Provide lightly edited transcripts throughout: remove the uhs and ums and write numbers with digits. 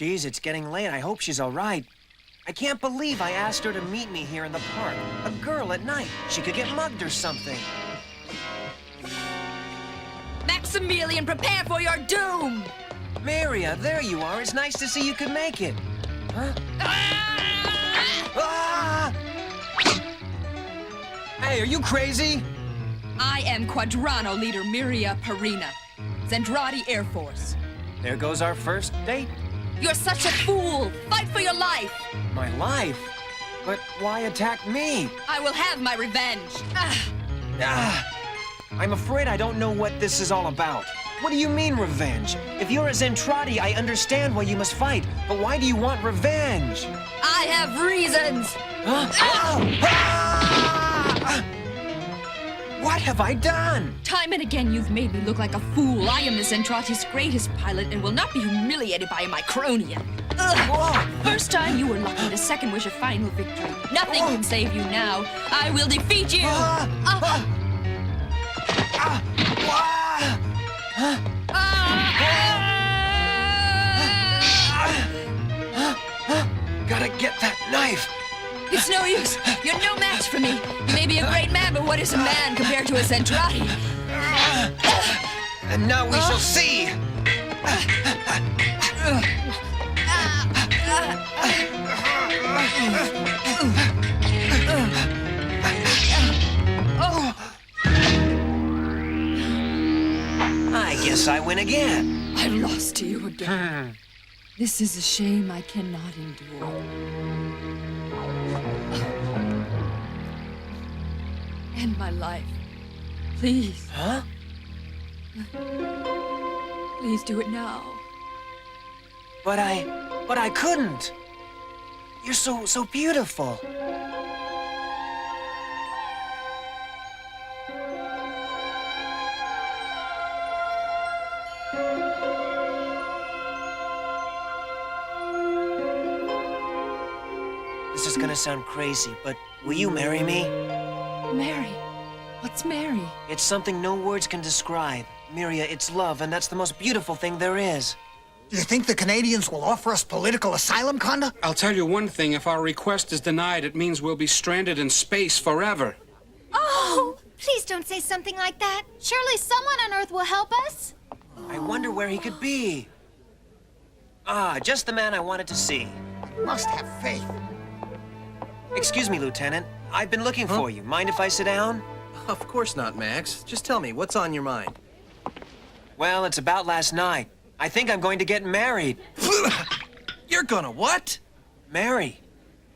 Geez, it's getting late. I hope she's all right. I can't believe I asked her to meet me here in the park. A girl at night. She could get mugged or something. Maximilian, prepare for your doom! Maria, there you are. It's nice to see you could make it. Huh? Ah! Hey, are you crazy? I am Quadrano leader Miria Perina, Zendrati Air Force. There goes our first date. You're such a fool! Fight for your life! My life? But why attack me? I will have my revenge. I'm afraid I don't know what this is all about. What do you mean, revenge? If you're a Zentradi, I understand why you must fight. But why do you want revenge? I have reasons! What have I done? Time and again, you've made me look like a fool. I am the Zentrati's greatest pilot and will not be humiliated by a Micronian. First time you were lucky, the second was your final victory. Nothing can save you now. I will defeat you! Gotta get that knife! It's no use. You're no match for me. You may be a great man, but what is a man compared to a Zentrati? And now we shall see! I guess I win again. I lost to you again. This is a shame I cannot endure. End my life. Please. Huh? Please do it now. But I couldn't. You're so beautiful. This is gonna sound crazy, but will you marry me? Mary. What's Mary? It's something no words can describe. Miria, it's love, and that's the most beautiful thing there is. Do you think the Canadians will offer us political asylum, Conda? I'll tell you one thing. If our request is denied, it means we'll be stranded in space forever. Oh, please don't say something like that. Surely someone on Earth will help us. I wonder where he could be. Ah, just the man I wanted to see. Must have faith. Excuse me, Lieutenant. I've been looking for you. Mind if I sit down? Of course not, Max. Just tell me, what's on your mind? Well, it's about last night. I think I'm going to get married. You're gonna what? Marry,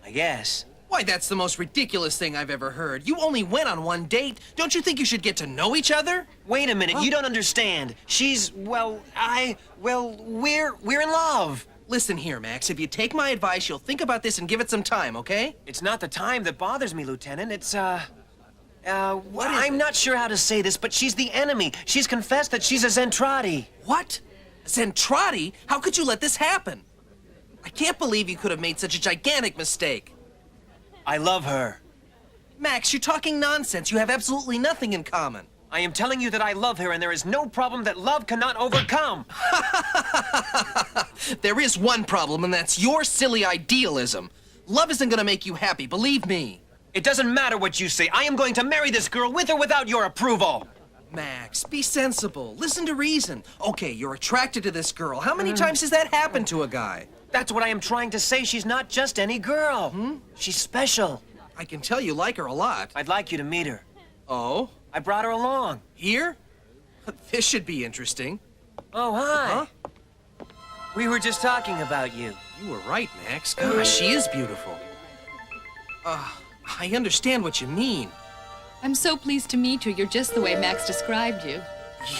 I guess. Why, that's the most ridiculous thing I've ever heard. You only went on one date. Don't you think you should get to know each other? Wait a minute, you don't understand. She's, well, we're in love. Listen here, Max. If you take my advice, you'll think about this and give it some time, okay? It's not the time that bothers me, Lieutenant. It's, What is I'm it? not sure how to say this, but she's the enemy. She's confessed that she's a Zentradi. What? Zentradi? How could you let this happen? I can't believe you could have made such a gigantic mistake. I love her. Max, you're talking nonsense. You have absolutely nothing in common. I am telling you that I love her, and there is no problem that love cannot overcome. There is one problem, and that's your silly idealism. Love isn't gonna make you happy, believe me. It doesn't matter what you say. I am going to marry this girl with or without your approval. Max, be sensible. Listen to reason. Okay, you're attracted to this girl. How many times has that happened to a guy? That's what I am trying to say. She's not just any girl. She's special. I can tell you like her a lot. I'd like you to meet her. Oh? I brought her along. Here? This should be interesting. Oh, hi. Huh? We were just talking about you. You were right, Max. Gosh, she is beautiful. I understand what you mean. I'm so pleased to meet you. You're just the way Max described you.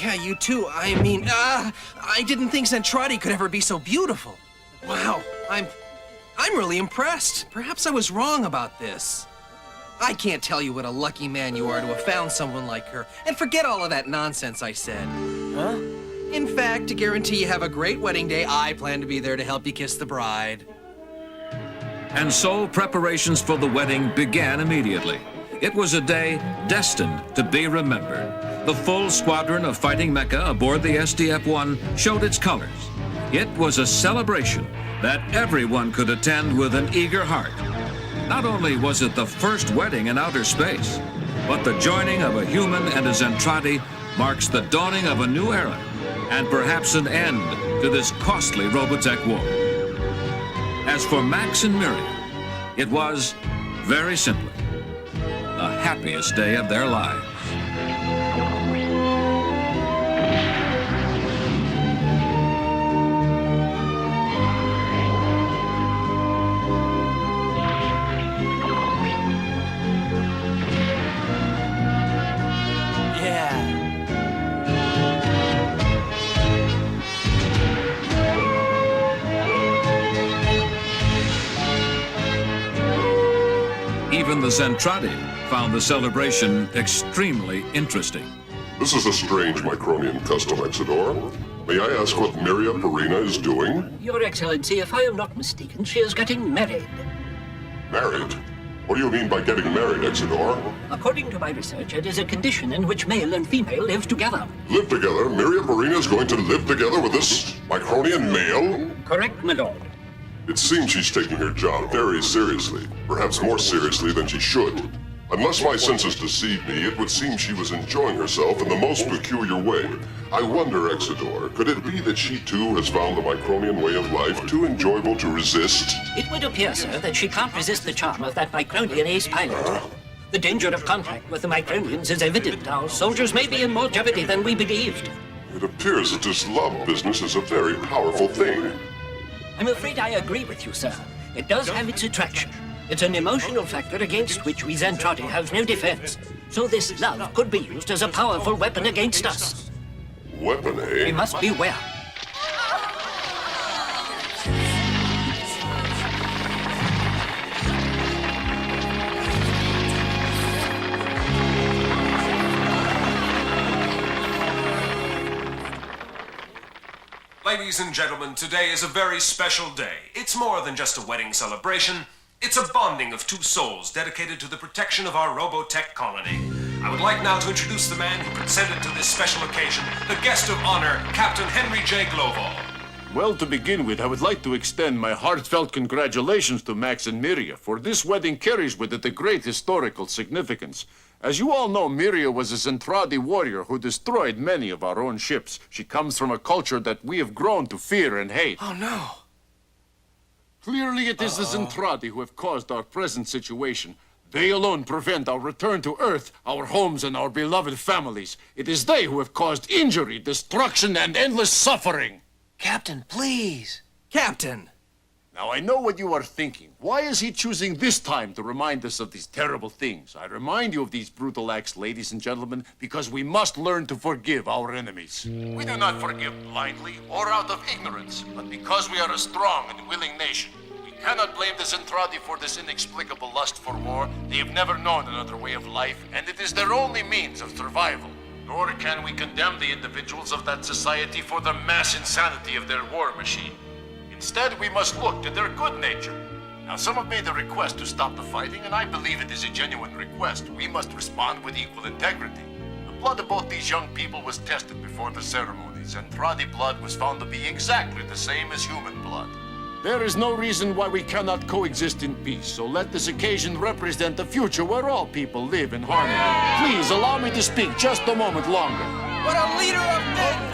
Yeah, you too. I mean, I didn't think Zentradi could ever be so beautiful. Wow, I'm really impressed. Perhaps I was wrong about this. I can't tell you what a lucky man you are to have found someone like her. And forget all of that nonsense I said. Huh? In fact, to guarantee you have a great wedding day, I plan to be there to help you kiss the bride. And so preparations for the wedding began immediately. It was a day destined to be remembered. The full squadron of fighting mecha aboard the SDF-1 showed its colors. It was a celebration that everyone could attend with an eager heart. Not only was it the first wedding in outer space, but the joining of a human and a Zentradi marks the dawning of a new era and perhaps an end to this costly Robotech war. As for Max and Miriam, it was, very simply, the happiest day of their lives. Even the Zentradi found the celebration extremely interesting. This is a strange Micronian custom, Exodor. May I ask what Miria Perina is doing? Your Excellency, if I am not mistaken, she is getting married. Married? What do you mean by getting married, Exodor? According to my research, it is a condition in which male and female live together. Live together? Miria Perina is going to live together with this Micronian male? Correct, my lord. It seems she's taking her job very seriously, perhaps more seriously than she should. Unless my senses deceive me, it would seem she was enjoying herself in the most peculiar way. I wonder, Exodor, could it be that she too has found the Micronian way of life too enjoyable to resist? It would appear, sir, that she can't resist the charm of that Micronian ace pilot. The danger of contact with the Micronians is evident. Our soldiers may be in more jeopardy than we believed. It appears that this love business is a very powerful thing. I'm afraid I agree with you, sir. It does have its attraction. It's an emotional factor against which we Zentradi have no defense. So this love could be used as a powerful weapon against us. Weapon, eh? We must beware. Ladies and gentlemen, today is a very special day. It's more than just a wedding celebration. It's a bonding of two souls dedicated to the protection of our Robotech colony. I would like now to introduce the man who consented to this special occasion, the guest of honor, Captain Henry J. Gloval. Well, to begin with, I would like to extend my heartfelt congratulations to Max and Miria, for this wedding carries with it a great historical significance. As you all know, Miria was a Zentradi warrior who destroyed many of our own ships. She comes from a culture that we have grown to fear and hate. Oh, no. Clearly, it is the Zentradi who have caused our present situation. They alone prevent our return to Earth, our homes, and our beloved families. It is they who have caused injury, destruction, and endless suffering. Captain, please. Captain! Now, I know what you are thinking. Why is he choosing this time to remind us of these terrible things? I remind you of these brutal acts, ladies and gentlemen, because we must learn to forgive our enemies. We do not forgive blindly or out of ignorance, but because we are a strong and willing nation. We cannot blame the Zentradi for this inexplicable lust for war. They have never known another way of life, and it is their only means of survival. Nor can we condemn the individuals of that society for the mass insanity of their war machine. Instead, we must look to their good nature. Now, some have made a request to stop the fighting, and I believe it is a genuine request. We must respond with equal integrity. The blood of both these young people was tested before the ceremonies, and Zentradi blood was found to be exactly the same as human blood. There is no reason why we cannot coexist in peace, so let this occasion represent a future where all people live in harmony. Please allow me to speak just a moment longer. What a leader of men!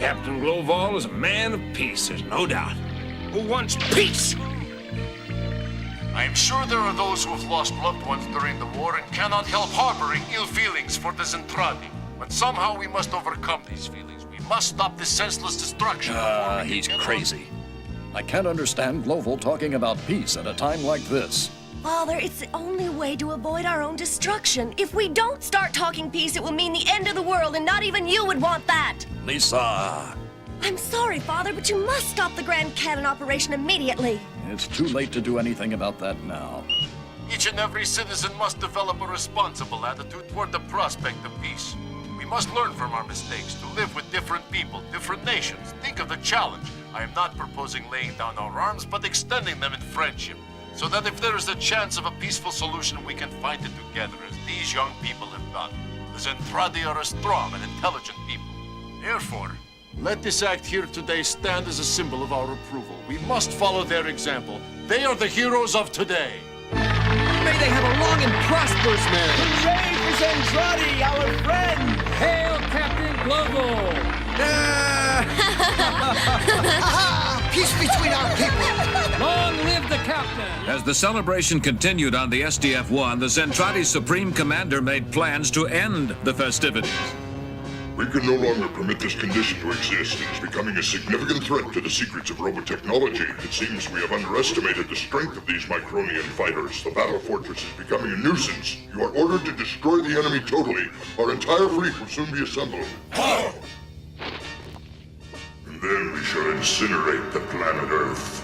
Captain Gloval is a man of peace, there's no doubt. Who wants peace? I am sure there are those who have lost loved ones during the war and cannot help harboring ill feelings for the Zentradi. But somehow we must overcome these feelings. We must stop this senseless destruction. He's crazy. I can't understand Gloval talking about peace at a time like this. Father, it's the only way to avoid our own destruction. If we don't start talking peace, it will mean the end of the world, and not even you would want that. Lisa! I'm sorry, Father, but you must stop the Grand Cannon operation immediately. It's too late to do anything about that now. Each and every citizen must develop a responsible attitude toward the prospect of peace. We must learn from our mistakes to live with different people, different nations. Think of the challenge. I am not proposing laying down our arms, but extending them in friendship, so that if there is a chance of a peaceful solution, we can find it together, as these young people have done. The Zentradi are a strong and intelligent people. Therefore, Let this act here today stand as a symbol of our approval. We must follow their example. They are the heroes of today. May they have a long and prosperous marriage. Hooray for Zentradi, our friend! Hail Captain Global! Peace between our people! Long live the captain! As the celebration continued on the SDF-1, the Zentradi Supreme Commander made plans to end the festivities. We can no longer permit this condition to exist. It is becoming a significant threat to the secrets of robotechnology. It seems we have underestimated the strength of these Micronian fighters. The battle fortress is becoming a nuisance. You are ordered to destroy the enemy totally. Our entire fleet will soon be assembled. And then we shall incinerate the planet Earth.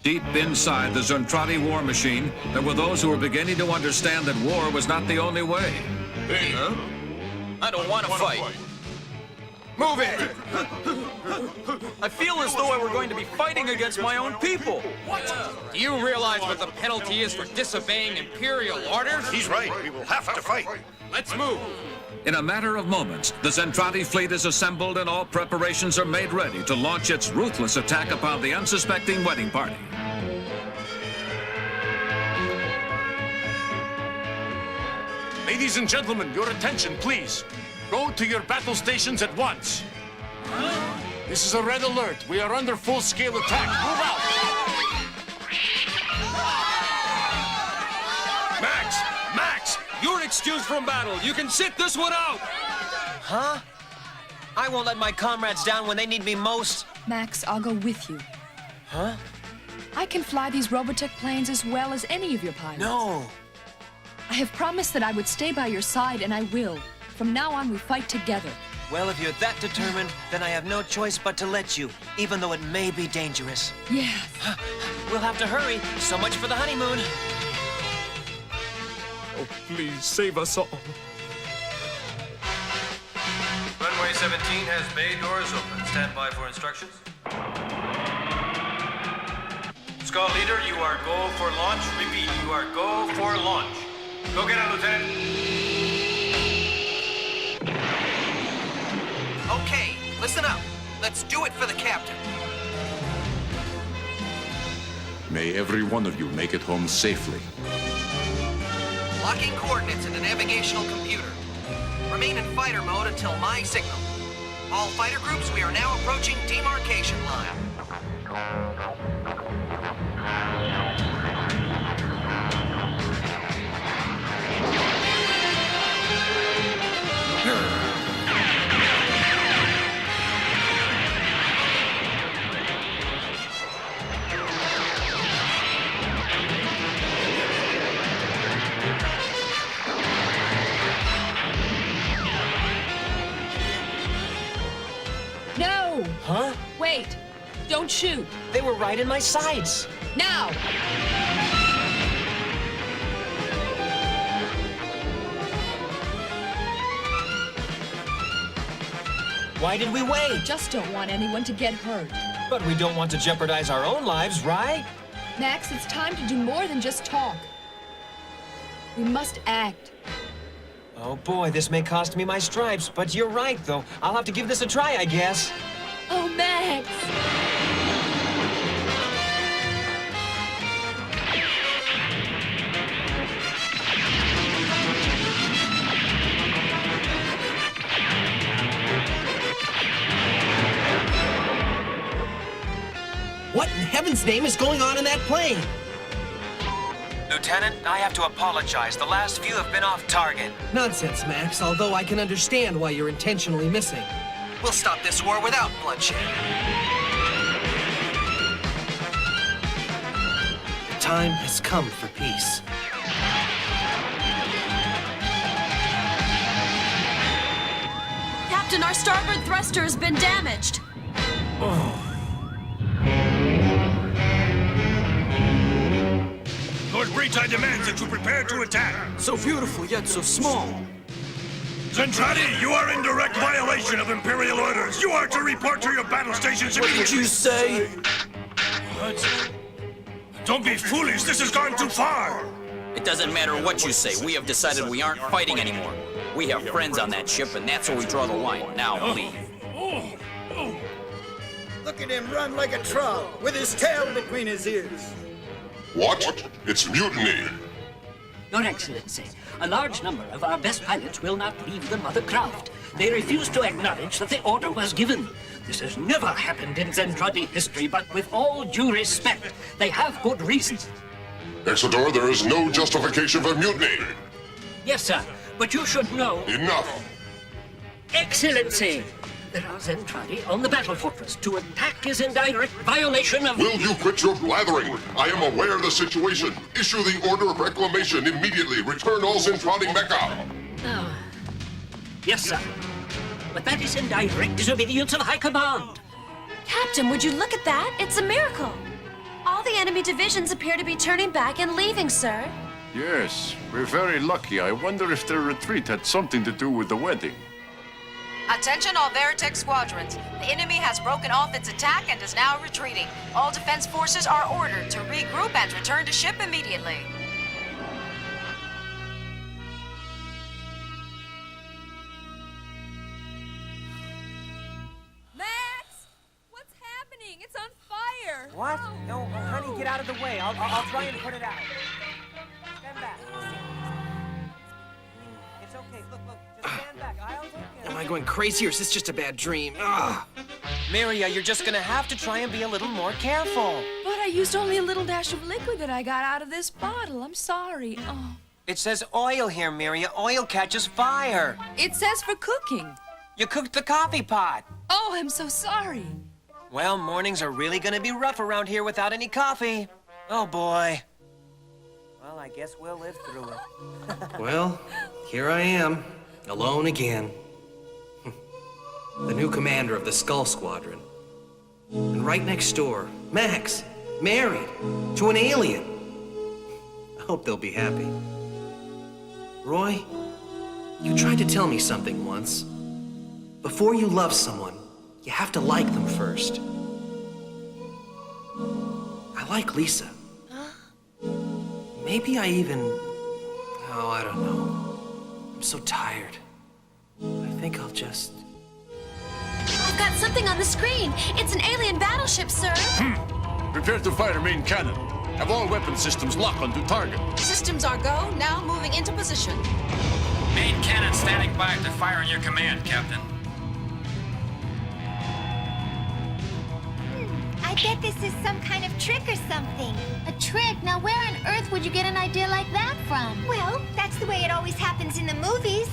Deep inside the Zentradi war machine, there were those who were beginning to understand that war was not the only way. Hey, huh? I don't want to fight. Move it! I feel as though I were going to be fighting against my own people. What? Do you realize what the penalty is for disobeying Imperial orders? He's right. We will have to fight. Let's move. In a matter of moments, the Zentradi fleet is assembled and all preparations are made ready to launch its ruthless attack upon the unsuspecting wedding party. Ladies and gentlemen, your attention, please. Go to your battle stations at once. This is a red alert. We are under full-scale attack. Move out! Max! You're excused from battle. You can sit this one out. Huh? I won't let my comrades down when they need me most. Max, I'll go with you. Huh? I can fly these Robotech planes as well as any of your pilots. No. I have promised that I would stay by your side, and I will. From now on, we fight together. Well, if you're that determined, then I have no choice but to let you, even though it may be dangerous. Yes. We'll have to hurry. So much for the honeymoon. Oh, please save us all. Runway 17 has bay doors open. Stand by for instructions. Squad leader, you are go for launch. Repeat, you are go for launch. Go get it, Lieutenant. Okay, listen up. Let's do it for the captain. May every one of you make it home safely. Locking coordinates in the navigational computer. Remain in fighter mode until my signal. All fighter groups, we are now approaching demarcation line. No! Huh? Wait! Don't shoot! They were right in my sights. Now! Why did we wait? Just don't want anyone to get hurt. But we don't want to jeopardize our own lives, right? Max, it's time to do more than just talk. We must act. Oh boy, this may cost me my stripes, but you're right, though. I'll have to give this a try, I guess. Oh, Max! What in heaven's name is going on in that plane? Lieutenant, I have to apologize. The last few have been off target. Nonsense, Max, although I can understand why you're intentionally missing. We'll stop this war without bloodshed. The time has come for peace. Captain, our starboard thruster has been damaged. Lord Breach, I demand that you prepare to attack. So beautiful, yet so small. Zentradi, you are in direct violation of Imperial orders. You are to report to your battle stations immediately. What did you say? What? Don't be foolish. This has gone too far. It doesn't matter what you say. We have decided we aren't fighting anymore. We have friends on that ship, and that's where we draw the line. Now leave. Look at him run like a troll, with his tail between his ears. What? It's mutiny. Your Excellency, a large number of our best pilots will not leave the mother craft. They refuse to acknowledge that the order was given. This has never happened in Zentradi history, but with all due respect, they have good reason. Exeter, there is no justification for mutiny. Yes, sir, but you should know... Enough! Excellency! There are Zentradi on the battle fortress. To attack is in direct violation of... Will you quit your blathering? I am aware of the situation. Issue the order of reclamation immediately. Return all Zentradi Mecca. Oh. Yes, sir. But that is in direct disobedience of High Command. Captain, would you look at that? It's a miracle. All the enemy divisions appear to be turning back and leaving, sir. Yes, we're very lucky. I wonder if their retreat had something to do with the wedding. Attention all Veritech squadrons. The enemy has broken off its attack and is now retreating. All defense forces are ordered to regroup and return to ship immediately. Max! What's happening? It's on fire! What? No, honey, get out of the way. I'll try and put it out. Stand back. It's okay. Look. Just stand back. I'll take it. Am I going crazy, or is this just a bad dream? Ugh. Miria, you're just gonna have to try and be a little more careful. But I used only a little dash of liquid that I got out of this bottle. I'm sorry. Oh. It says oil here, Miria. Oil catches fire. It says for cooking. You cooked the coffee pot. Oh, I'm so sorry. Well, mornings are really gonna be rough around here without any coffee. Oh, boy. Well, I guess we'll live through it. Well, here I am, alone again. The new commander of the Skull Squadron. And right next door, Max, married to an alien. I hope they'll be happy. Roy, you tried to tell me something once. Before you love someone, you have to like them first. I like Lisa. Maybe I even... Oh, I don't know. I'm so tired. I think I'll just... I've got something on the screen. It's an alien battleship, sir. Prepare to fire main cannon. Have all weapon systems locked onto target. Systems are go, now moving into position. Main cannon standing by to fire on your command, Captain. I bet this is some kind of trick or something. A trick? Now where on earth would you get an idea like that from? Well, that's the way it always happens in the movies.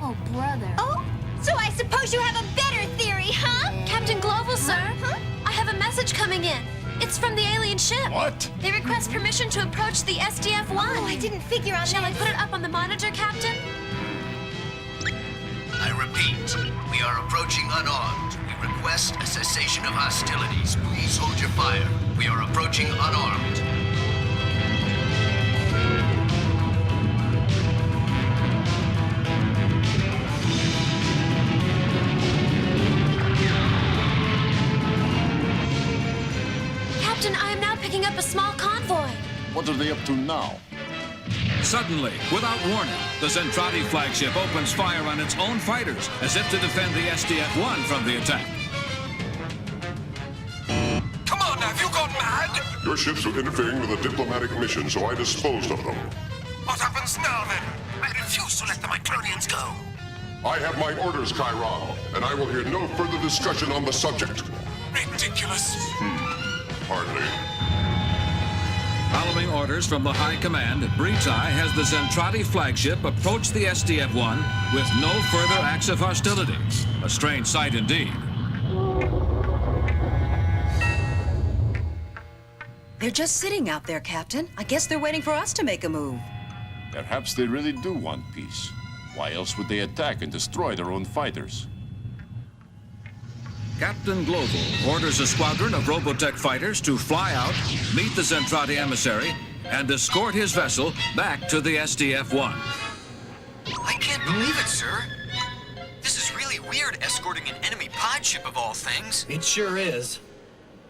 Oh, brother. Oh, so I suppose you have a better theory, huh? Captain Global, sir. Huh? I have a message coming in. It's from the alien ship. What? They request permission to approach the SDF-1. Oh, I didn't figure on Shall that. I put it up on the monitor, Captain? I repeat, we are approaching unarmed. We request a cessation of hostilities. Please hold your fire. We are approaching unarmed. Captain, I am now picking up a small convoy. What are they up to now? Suddenly, without warning, the Zentradi flagship opens fire on its own fighters as if to defend the SDF-1 from the attack. Come on, have you gone mad? Your ships were interfering with a diplomatic mission, so I disposed of them. What happens now, then? I refuse to let the Micronians go. I have my orders, Chiron, and I will hear no further discussion on the subject. Ridiculous. Hardly. Following orders from the High Command, Breed's Eye has the Zentradi flagship approach the SDF-1 with no further acts of hostility. A strange sight indeed. They're just sitting out there, Captain. I guess they're waiting for us to make a move. Perhaps they really do want peace. Why else would they attack and destroy their own fighters? Captain Global orders a squadron of Robotech fighters to fly out, meet the Zentradi emissary, and escort his vessel back to the SDF-1. I can't believe it, sir. This is really weird, escorting an enemy pod ship of all things. It sure is.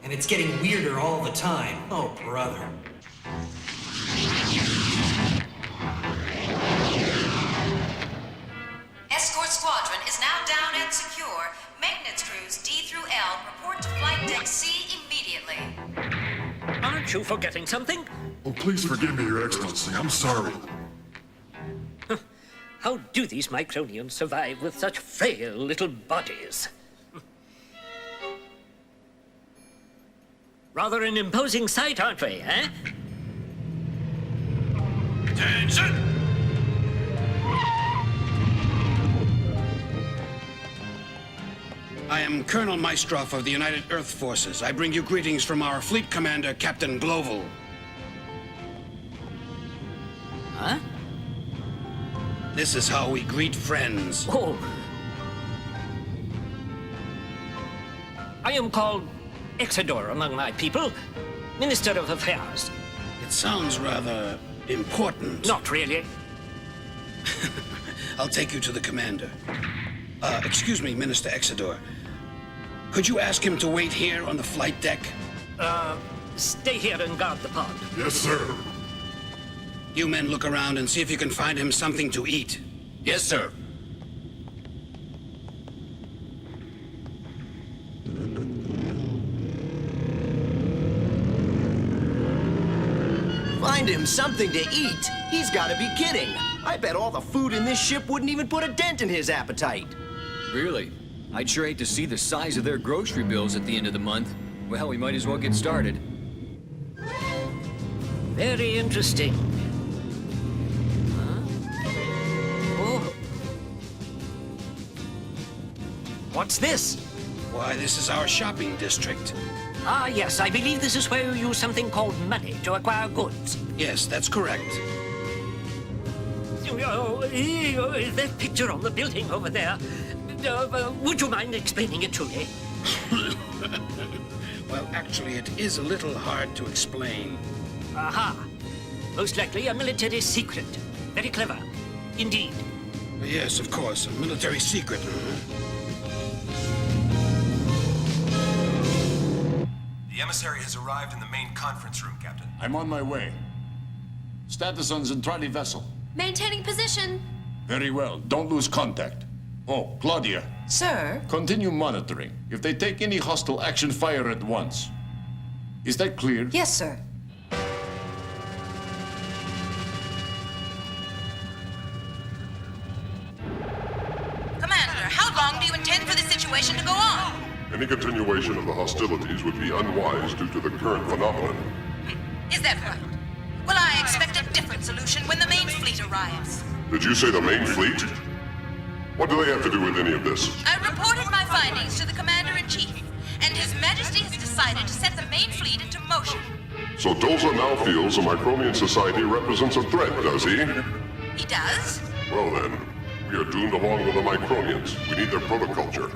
And it's getting weirder all the time. Oh, brother. Maintenance crews D through L report to flight deck C immediately. Aren't you forgetting something? Oh, please forgive me, Your Excellency. I'm sorry. How do these Micronians survive with such frail little bodies? Rather an imposing sight, aren't we, eh? Attention! I am Colonel Maestroff of the United Earth Forces. I bring you greetings from our fleet commander, Captain Gloval. Huh? This is how we greet friends. Oh. I am called Exodor among my people, Minister of Affairs. It sounds rather important. Not really. I'll take you to the commander. Excuse me, Minister Exodor. Could you ask him to wait here on the flight deck? Stay here and guard the pod. Yes, sir. You men look around and see if you can find him something to eat. Yes, sir. Find him something to eat? He's gotta be kidding. I bet all the food in this ship wouldn't even put a dent in his appetite. Really? I'd sure hate to see the size of their grocery bills at the end of the month. Well, we might as well get started. Very interesting. Huh? Oh. What's this? Why, this is our shopping district. Ah, yes, I believe this is where you use something called money to acquire goods. Yes, that's correct. That picture on the building over there. Would you mind explaining it to me? Well, actually, it is a little hard to explain. Aha. Most likely a military secret. Very clever. Indeed. Yes, of course. A military secret. The emissary has arrived in the main conference room, Captain. I'm on my way. Status on Zentradi vessel. Maintaining position. Very well. Don't lose contact. Oh, Claudia. Sir? Continue monitoring. If they take any hostile action, fire at once. Is that clear? Yes, sir. Commander, how long do you intend for this situation to go on? Any continuation of the hostilities would be unwise due to the current phenomenon. Is that right? Well, I expect a different solution when the main fleet arrives. Did you say the main fleet? What do they have to do with any of this? I reported my findings to the Commander-in-Chief, and His Majesty has decided to set the main fleet into motion. So Doza now feels the Micronian society represents a threat, does he? He does? Well then, we are doomed along with the Micronians. We need their protoculture.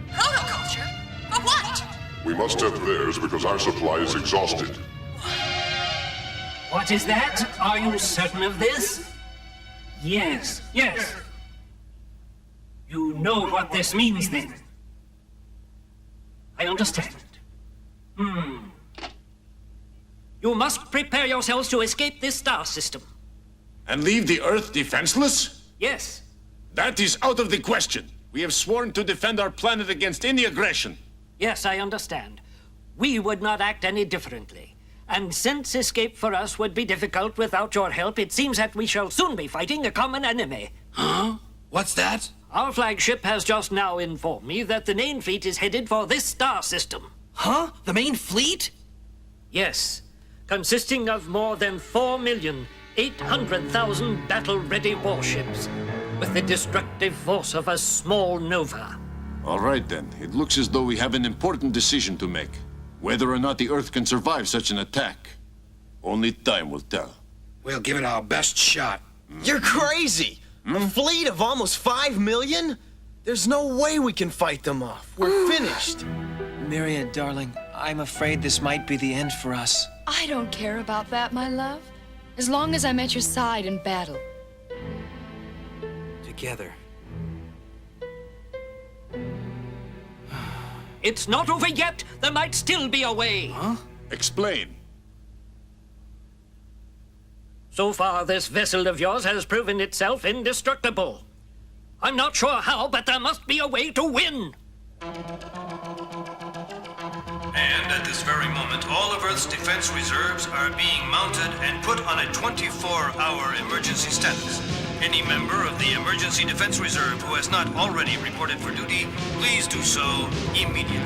Protoculture? For what? We must have theirs because our supply is exhausted. What is that? Are you certain of this? Yes, yes. You know what this means, then. I understand. You must prepare yourselves to escape this star system. And leave the Earth defenseless? Yes. That is out of the question. We have sworn to defend our planet against any aggression. Yes, I understand. We would not act any differently. And since escape for us would be difficult without your help, it seems that we shall soon be fighting a common enemy. Huh? What's that? Our flagship has just now informed me that the main fleet is headed for this star system. Huh? The main fleet? Yes. Consisting of more than 4,800,000 battle-ready warships, with the destructive force of a small nova. All right, then. It looks as though we have an important decision to make. Whether or not the Earth can survive such an attack. Only time will tell. We'll give it our best shot. You're crazy! A fleet of almost 5 million? There's no way we can fight them off. We're finished. Myriad, darling, I'm afraid this might be the end for us. I don't care about that, my love. As long as I'm at your side in battle. Together. It's not over yet. There might still be a way. Huh? Explain. So far, this vessel of yours has proven itself indestructible. I'm not sure how, but there must be a way to win. And at this very moment, all of Earth's defense reserves are being mounted and put on a 24-hour emergency status. Any member of the Emergency Defense Reserve who has not already reported for duty, please do so immediately.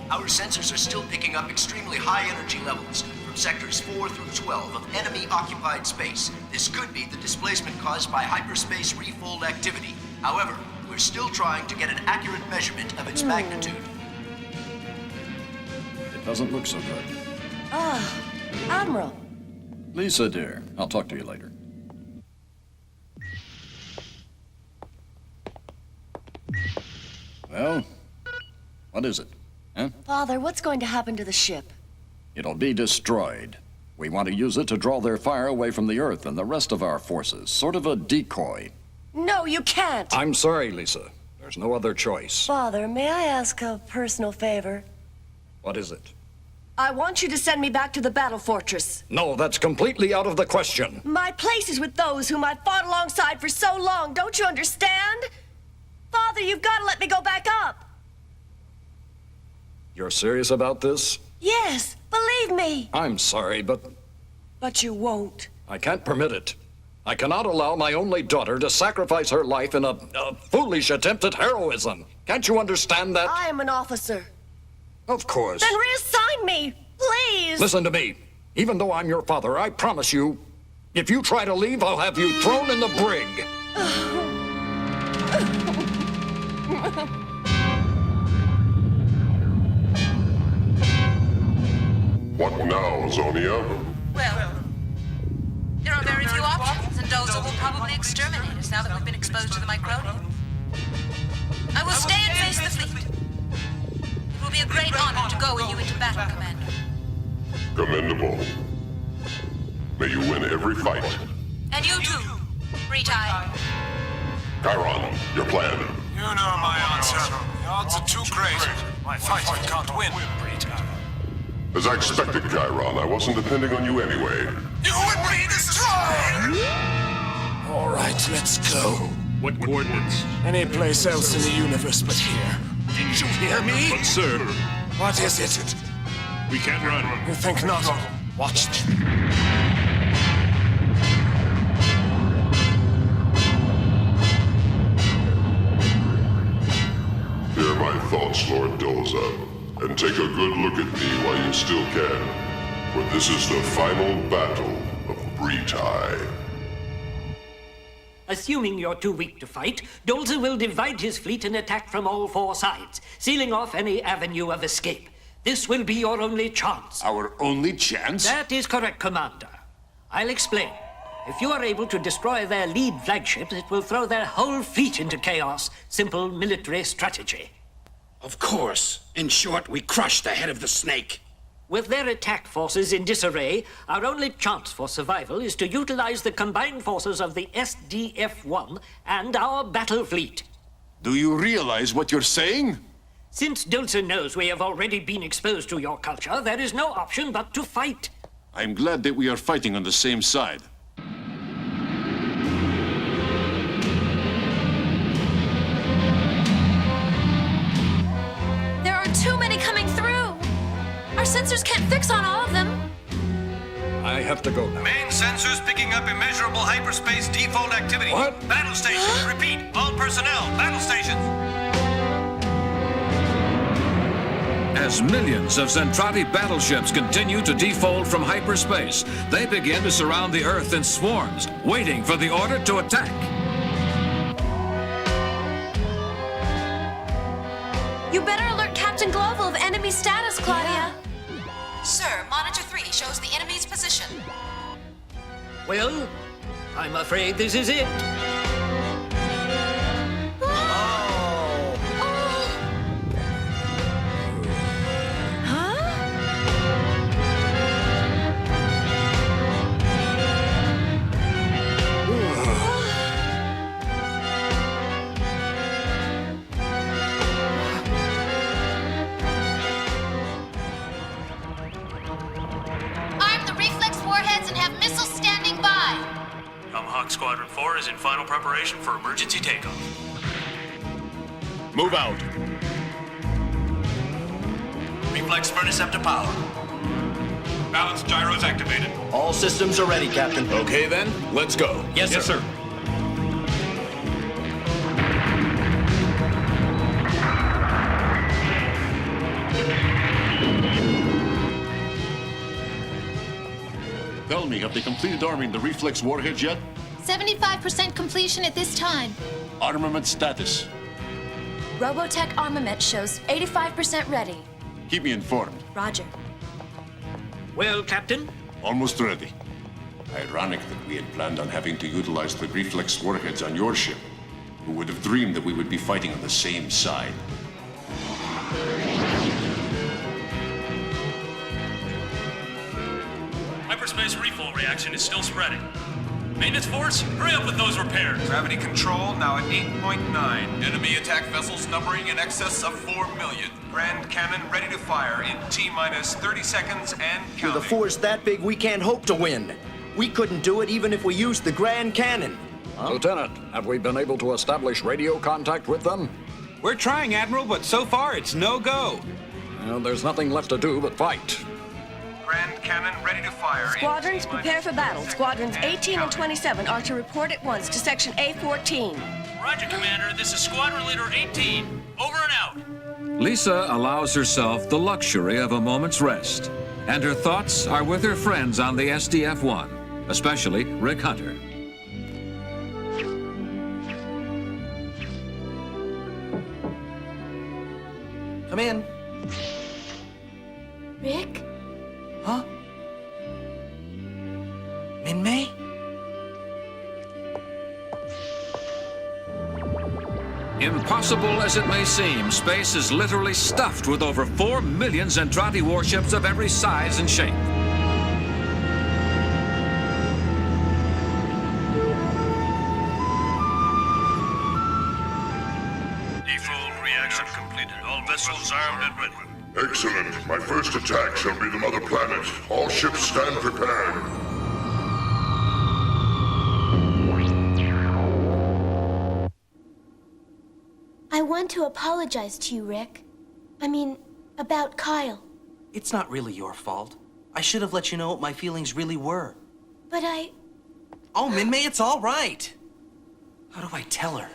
Our sensors are still picking up extremely high energy levels from sectors 4 through 12 of enemy-occupied space. This could be the displacement caused by hyperspace refold activity. However, we're still trying to get an accurate measurement of its magnitude. It doesn't look so good. Admiral. Lisa, dear, I'll talk to you later. Well, what is it? Huh? Father, what's going to happen to the ship? It'll be destroyed. We want to use it to draw their fire away from the Earth and the rest of our forces. Sort of a decoy. No, you can't. I'm sorry, Lisa. There's no other choice. Father, may I ask a personal favor? What is it? I want you to send me back to the battle fortress. No, that's completely out of the question. My place is with those whom I've fought alongside for so long. Don't you understand? Father, you've got to let me go back up. You're serious about this? Yes, believe me. I'm sorry, but But you won't. I can't permit it. I cannot allow my only daughter to sacrifice her life in a foolish attempt at heroism. Can't you understand that? I am an officer. Of course. Then reassign me, please. Listen to me. Even though I'm your father, I promise you, if you try to leave, I'll have you thrown in the brig. What now, Zonia? Well, there are very few options, and Doza will probably exterminate us now that we've been exposed to the Micronium. I will stay and face the fleet. It will be a great honor to go with you into battle, Commander. Commendable. May you win every fight. And you too, Retai. Chiron, your plan. You know my answer. The odds are too great. My fighter can't win, Retai. As I expected, Chiron, I wasn't depending on you anyway. You would be destroyed! All right, let's go. What coordinates? Any place else in the universe but here. Didn't you hear me? But, sir... What is it? We can't run. You think not? Watch them. Hear my thoughts, Lord Doza, and take a good look at me while you still can, for this is the final battle of Bretai. Assuming you're too weak to fight, Dolza will divide his fleet and attack from all four sides, sealing off any avenue of escape. This will be your only chance. Our only chance? That is correct, Commander. I'll explain. If you are able to destroy their lead flagships, it will throw their whole fleet into chaos. Simple military strategy. Of course. In short, we crush the head of the snake. With their attack forces in disarray, our only chance for survival is to utilize the combined forces of the SDF-1 and our battle fleet. Do you realize what you're saying? Since Dolza knows we have already been exposed to your culture, there is no option but to fight. I'm glad that we are fighting on the same side. There are too many coming through. Our sensors can't fix on all of them. I have to go now. Main sensors picking up immeasurable hyperspace default activity. What? Battle stations. Repeat. All personnel. Battle stations. As millions of Zentradi battleships continue to defold from hyperspace, they begin to surround the Earth in swarms, waiting for the order to attack. You better alert Captain Global of enemy status, Claudia. Sir, Monitor 3 shows the enemy's position. Well, I'm afraid this is it. Arm the reflex warheads and have missiles standing by. Tomahawk Squadron 4 is in final preparation for emergency takeoff. Move out. Reflex furnace up to power. Balance gyros activated. All systems are ready, Captain. Okay then, let's go. Yes, sir. Tell me, have they completed arming the reflex warheads yet? 75% completion at this time. Armament status. Robotech armament shows 85% ready. Keep me informed. Roger. Well, Captain? Almost ready. Ironic that we had planned on having to utilize the reflex warheads on your ship. Who would have dreamed that we would be fighting on the same side? Hyperspace refill reaction is still spreading. Maintenance force, hurry up with those repairs. Gravity control now at 8.9. Enemy attack vessels numbering in excess of 4 million. Grand cannon ready to fire in T-minus 30 seconds and With counting. a force that big, we can't hope to win. We couldn't do it even if we used the Grand Cannon. Lieutenant, have we been able to establish radio contact with them? We're trying, Admiral, but so far it's no go. Well, there's nothing left to do but fight. Grand cannon ready to fire. Squadrons, prepare for battle. Squadrons 18 and 27 are to report at once to Section A14. Roger, Commander. This is Squadron Leader 18. Over and out. Lisa allows herself the luxury of a moment's rest, and her thoughts are with her friends on the SDF-1, especially Rick Hunter. Come in. Rick? Huh? Min-May? Impossible as it may seem, space is literally stuffed with over 4 million Zentradi warships of every size and shape. Default reaction completed. All vessels armed and ready. Excellent. My first attack shall be the mother planet. All ships stand prepared. I want to apologize to you, Rick. I mean, about Kyle. It's not really your fault. I should have let you know what my feelings really were. But I... Oh, Min-May, it's all right. How do I tell her?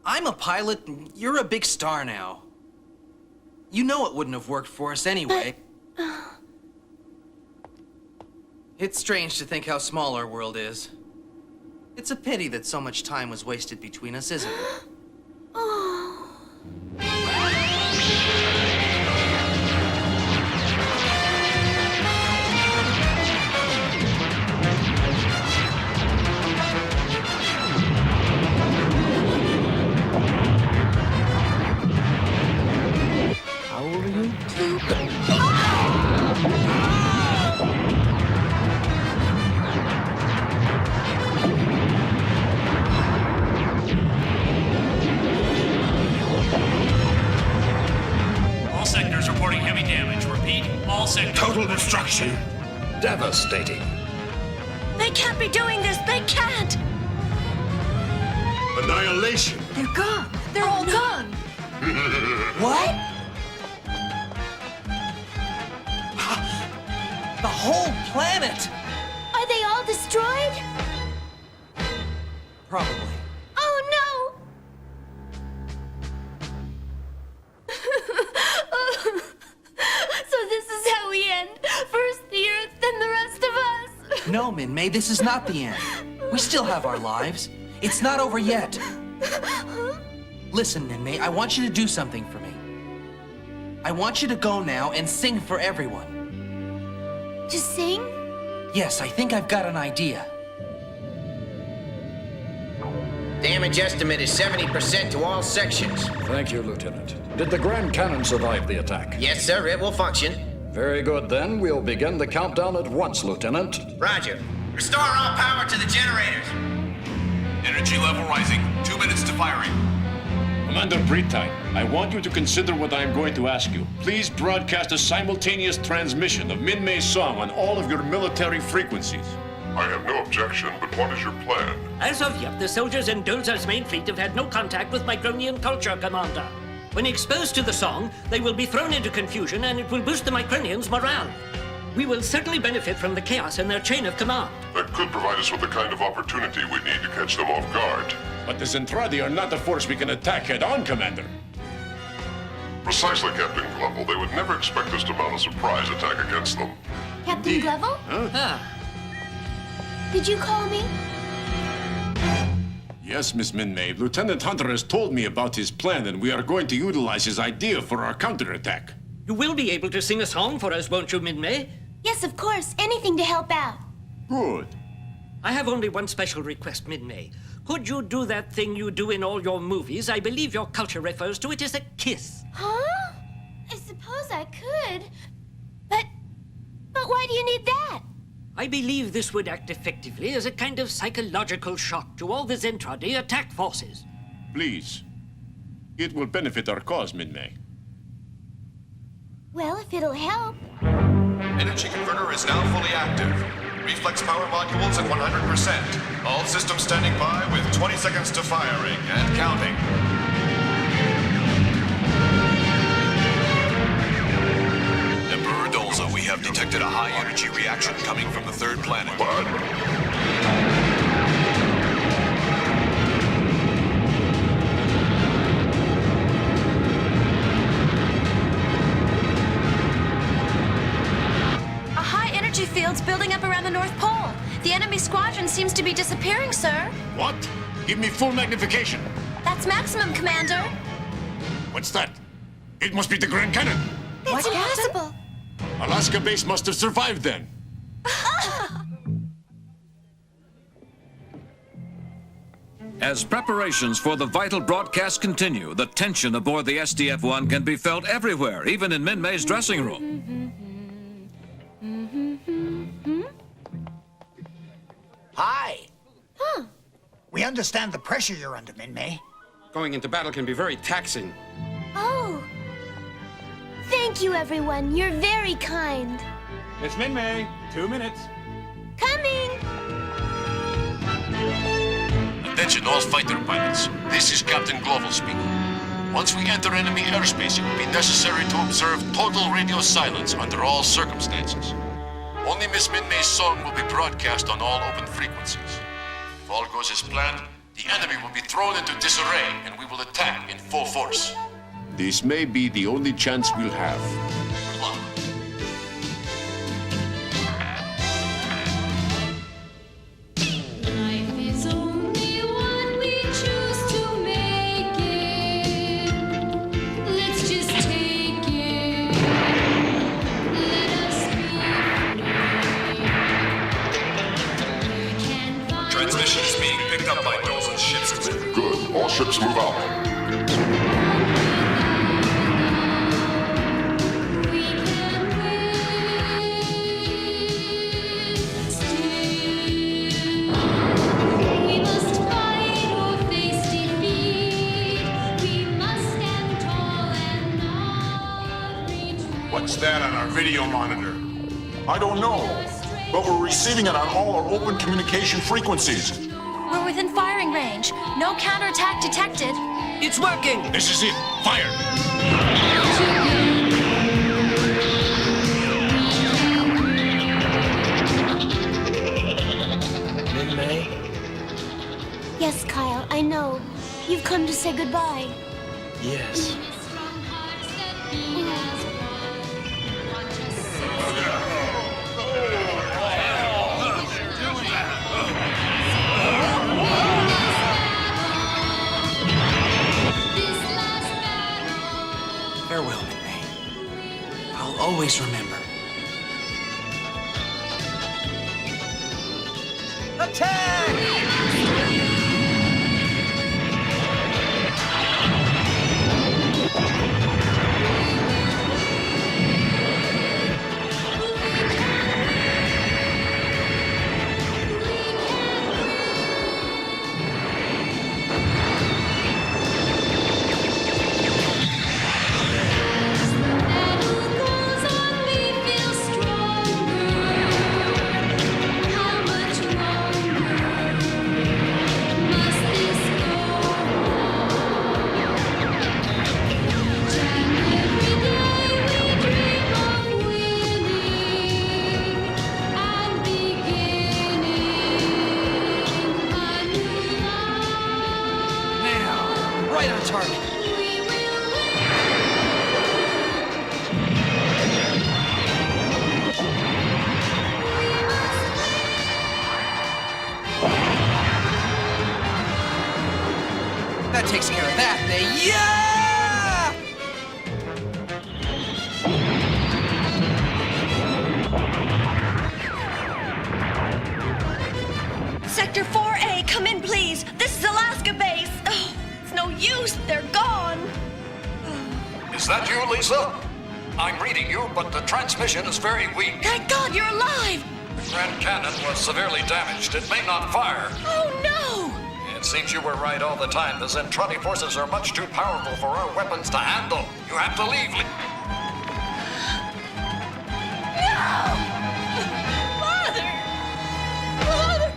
I'm a pilot, and you're a big star now. You know it wouldn't have worked for us anyway. It's strange to think how small our world is. It's a pity that so much time was wasted between us, isn't it? How old are you? All sectors reporting heavy damage. Repeat, all sectors. Total destruction. Devastating. They can't be doing this! They can't! Annihilation. They're gone! They're all gone! What? The whole planet! Are they all destroyed? Probably. Oh, no! So this is how we end. First the Earth, then the rest of us. No, Min-May, this is not the end. We still have our lives. It's not over yet. Listen, Min-May, I want you to do something for me. I want you to go now and sing for everyone. Just sing? Yes, I think I've got an idea. Damage estimate is 70% to all sections. Thank you, Lieutenant. Did the Grand Cannon survive the attack? Yes, sir, it will function. Very good, then. We'll begin the countdown at once, Lieutenant. Roger. Restore all power to the generators. Energy level rising. 2 minutes to firing. Commander Brittine, I want you to consider what I am going to ask you. Please broadcast a simultaneous transmission of Min-May's song on all of your military frequencies. I have no objection, but what is your plan? As of yet, the soldiers in Dozer's main fleet have had no contact with Micronian culture, Commander. When exposed to the song, they will be thrown into confusion and it will boost the Micronians' morale. We will certainly benefit from the chaos in their chain of command. That could provide us with the kind of opportunity we need to catch them off guard. But the Zentradi are not a force we can attack head-on, Commander. Precisely, Captain Glovell. They would never expect us to mount a surprise attack against them. Captain Glevel? Huh? Did you call me? Yes, Miss Min-May. Lieutenant Hunter has told me about his plan, and we are going to utilize his idea for our counterattack. You will be able to sing a song for us, won't you, Min-May? Yes, of course. Anything to help out. Good. I have only one special request, Min-May. Could you do that thing you do in all your movies? I believe your culture refers to it as a kiss. Huh? I suppose I could. But why do you need that? I believe this would act effectively as a kind of psychological shock to all the Zentradi attack forces. Please. It will benefit our cause, Min-May. Well, if it'll help. Energy converter is now fully active. Reflex power modules at 100%. All systems standing by with 20 seconds to firing and counting. Emperor Dolza, we have detected a high-energy reaction coming from the third planet. Field's building up around the North Pole. The enemy squadron seems to be disappearing, sir. What? Give me full magnification. That's maximum, Commander. What's that? It must be the Grand Cannon. That's impossible. Alaska base must have survived then. As preparations for the vital broadcast continue, the tension aboard the SDF-1 can be felt everywhere, even in Min-May's dressing room. Hi. Huh. We understand the pressure you're under, Min-May. Going into battle can be very taxing. Oh. Thank you, everyone. You're very kind. Miss Min-May, 2 minutes. Coming. Attention all fighter pilots. This is Captain Glovell speaking. Once we enter enemy airspace, it will be necessary to observe total radio silence under all circumstances. Only Miss Min-May's song will be broadcast on all open frequencies. If all goes as planned, the enemy will be thrown into disarray and we will attack in full force. This may be the only chance we'll have. Good luck. Transmission is being picked up by Dolza's ship's command. Good. All ships move out. What's that on our video monitor? I don't know, but we're receiving it on all our open communication frequencies. We're within firing range. No counterattack detected. It's working! This is it. Fire! Min-May? Yes, Kyle, I know. You've come to say goodbye. Yes. Farewell, Min-May. I'll always remember. takes care of that. Yeah! Sector 4A, come in, please. This is Alaska base. Oh, it's no use. They're gone. Is that you, Lisa? I'm reading you, but the transmission is very weak. Thank God you're alive. The Grand Cannon was severely damaged. It may not fire. Oh, no. It seems you were right all the time. The Zentradi forces are much too powerful for our weapons to handle. You have to leave. Father! Father!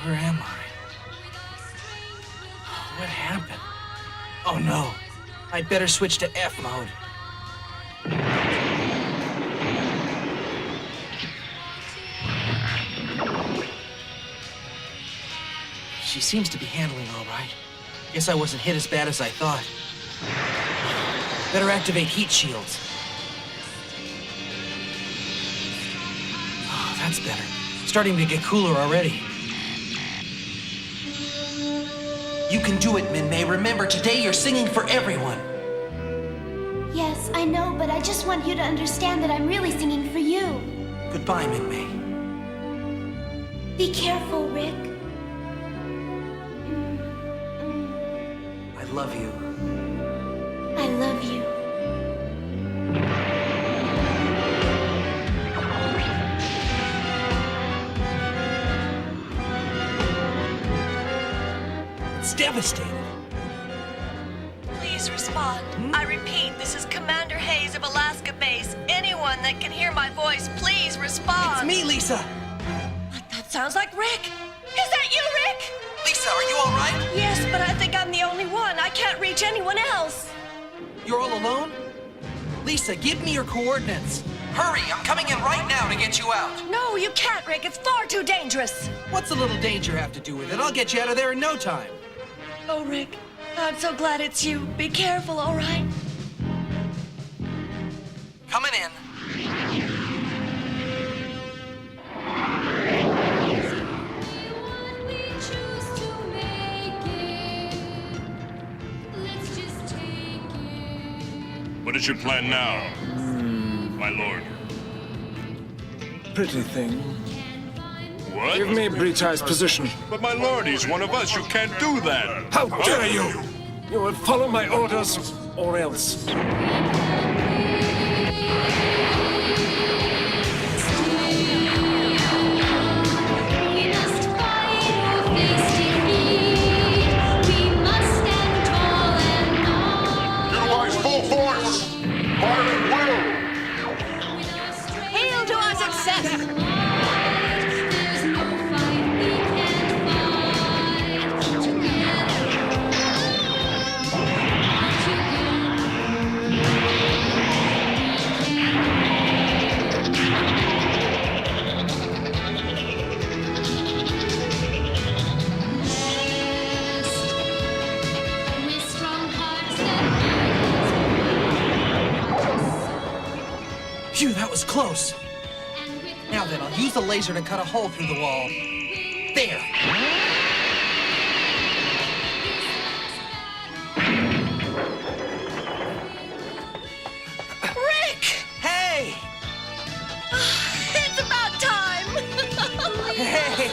Where am I? What happened? Oh no. I'd better switch to F mode. She seems to be handling all right. Guess I wasn't hit as bad as I thought. Better activate heat shields. Oh, that's better. Starting to get cooler already. You can do it, Min-May. Remember, today you're singing for everyone. Yes, I know, but I just want you to understand that I'm really singing for you. Goodbye, Min-May. Be careful, Rick. I love you. I love you. It's devastating. Please respond. I repeat, this is Commander Hayes of Alaska base. Anyone that can hear my voice, please respond. It's me, Lisa. That sounds like Rick. Is that you, Rick? Lisa, are you all right? Yes, but I think I'm the only one. I can't reach anyone else. You're all alone? Lisa, give me your coordinates. Hurry, I'm coming in right now to get you out. No, you can't, Rick. It's far too dangerous. What's a little danger have to do with it? I'll get you out of there in no time. Oh, Rick, I'm so glad it's you. Be careful, all right? Coming in. What is your plan now, my lord? Pretty thing. What? Give me Brita's position. But my lord, he's one of us. You can't do that. How dare you! You will follow my orders, or else. Utilize full force! Fire at will! Hail to our success! Phew, that was close. Now then, I'll use the laser to cut a hole through the wall. There. Rick! Hey! It's about time! Hey!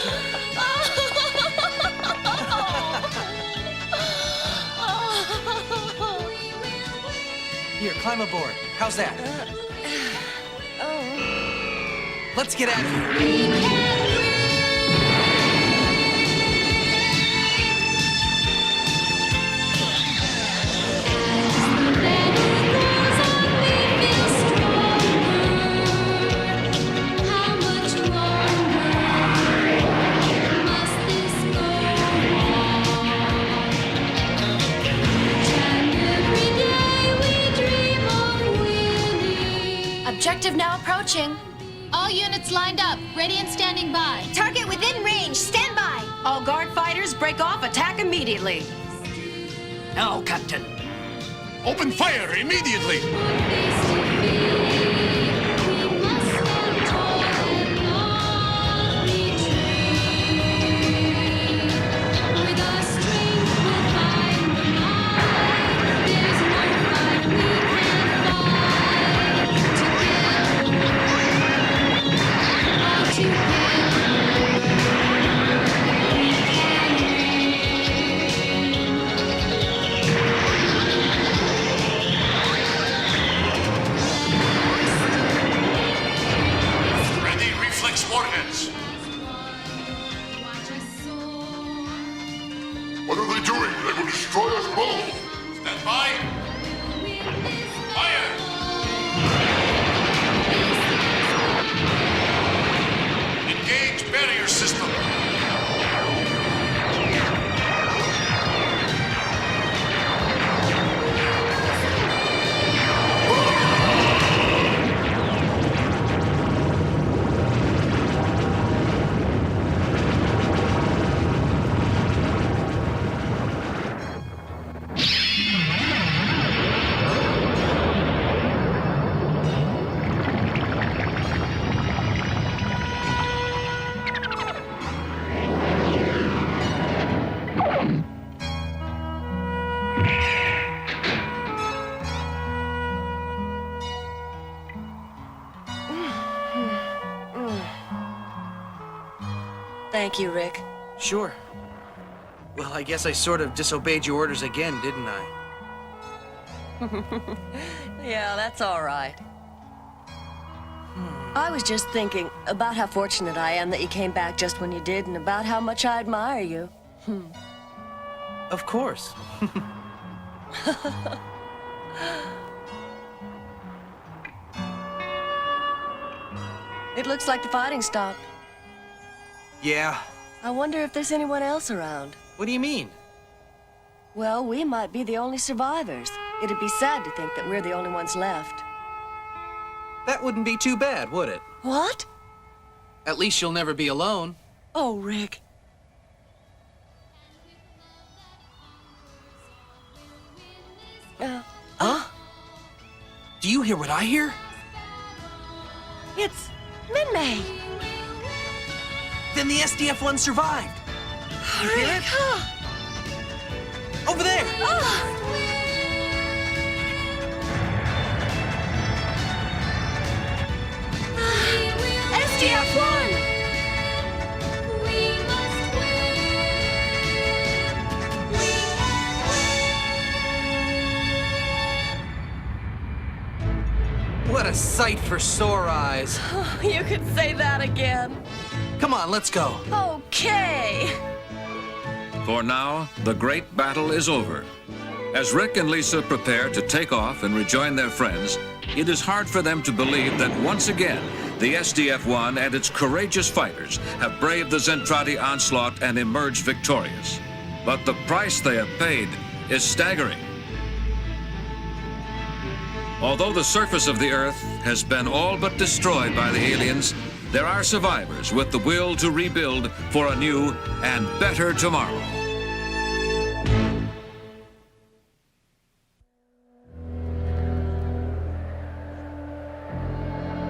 Here, climb aboard. How's that? Let's get out of here. Objective now approaching. All units lined up, ready and standing by. Target within range, stand by. All guard fighters break off, attack immediately. Now, Captain. Open fire immediately! Ready, reflex warheads. What are they doing? They will destroy us both! Stand by. Fire! Engage barrier system. Thank you, Rick. Sure. Well, I guess I sort of disobeyed your orders again, didn't I? Yeah, that's all right. I was just thinking about how fortunate I am that you came back just when you did, and about how much I admire you. Of course. It looks like the fighting stopped. Yeah. I wonder if there's anyone else around. What do you mean? Well, we might be the only survivors. It'd be sad to think that we're the only ones left. That wouldn't be too bad, would it? What? At least you'll never be alone. Oh, Rick. Huh? Do you hear what I hear? It's Min-May. Then the SDF-1 survived. You hear it? Over there! SDF-1! What a sight for sore eyes. You could say that again. Come on, let's go. Okay. For now, the great battle is over. As Rick and Lisa prepare to take off and rejoin their friends, it is hard for them to believe that once again, the SDF-1 and its courageous fighters have braved the Zentradi onslaught and emerged victorious. But the price they have paid is staggering. Although the surface of the Earth has been all but destroyed by the aliens, there are survivors with the will to rebuild for a new and better tomorrow.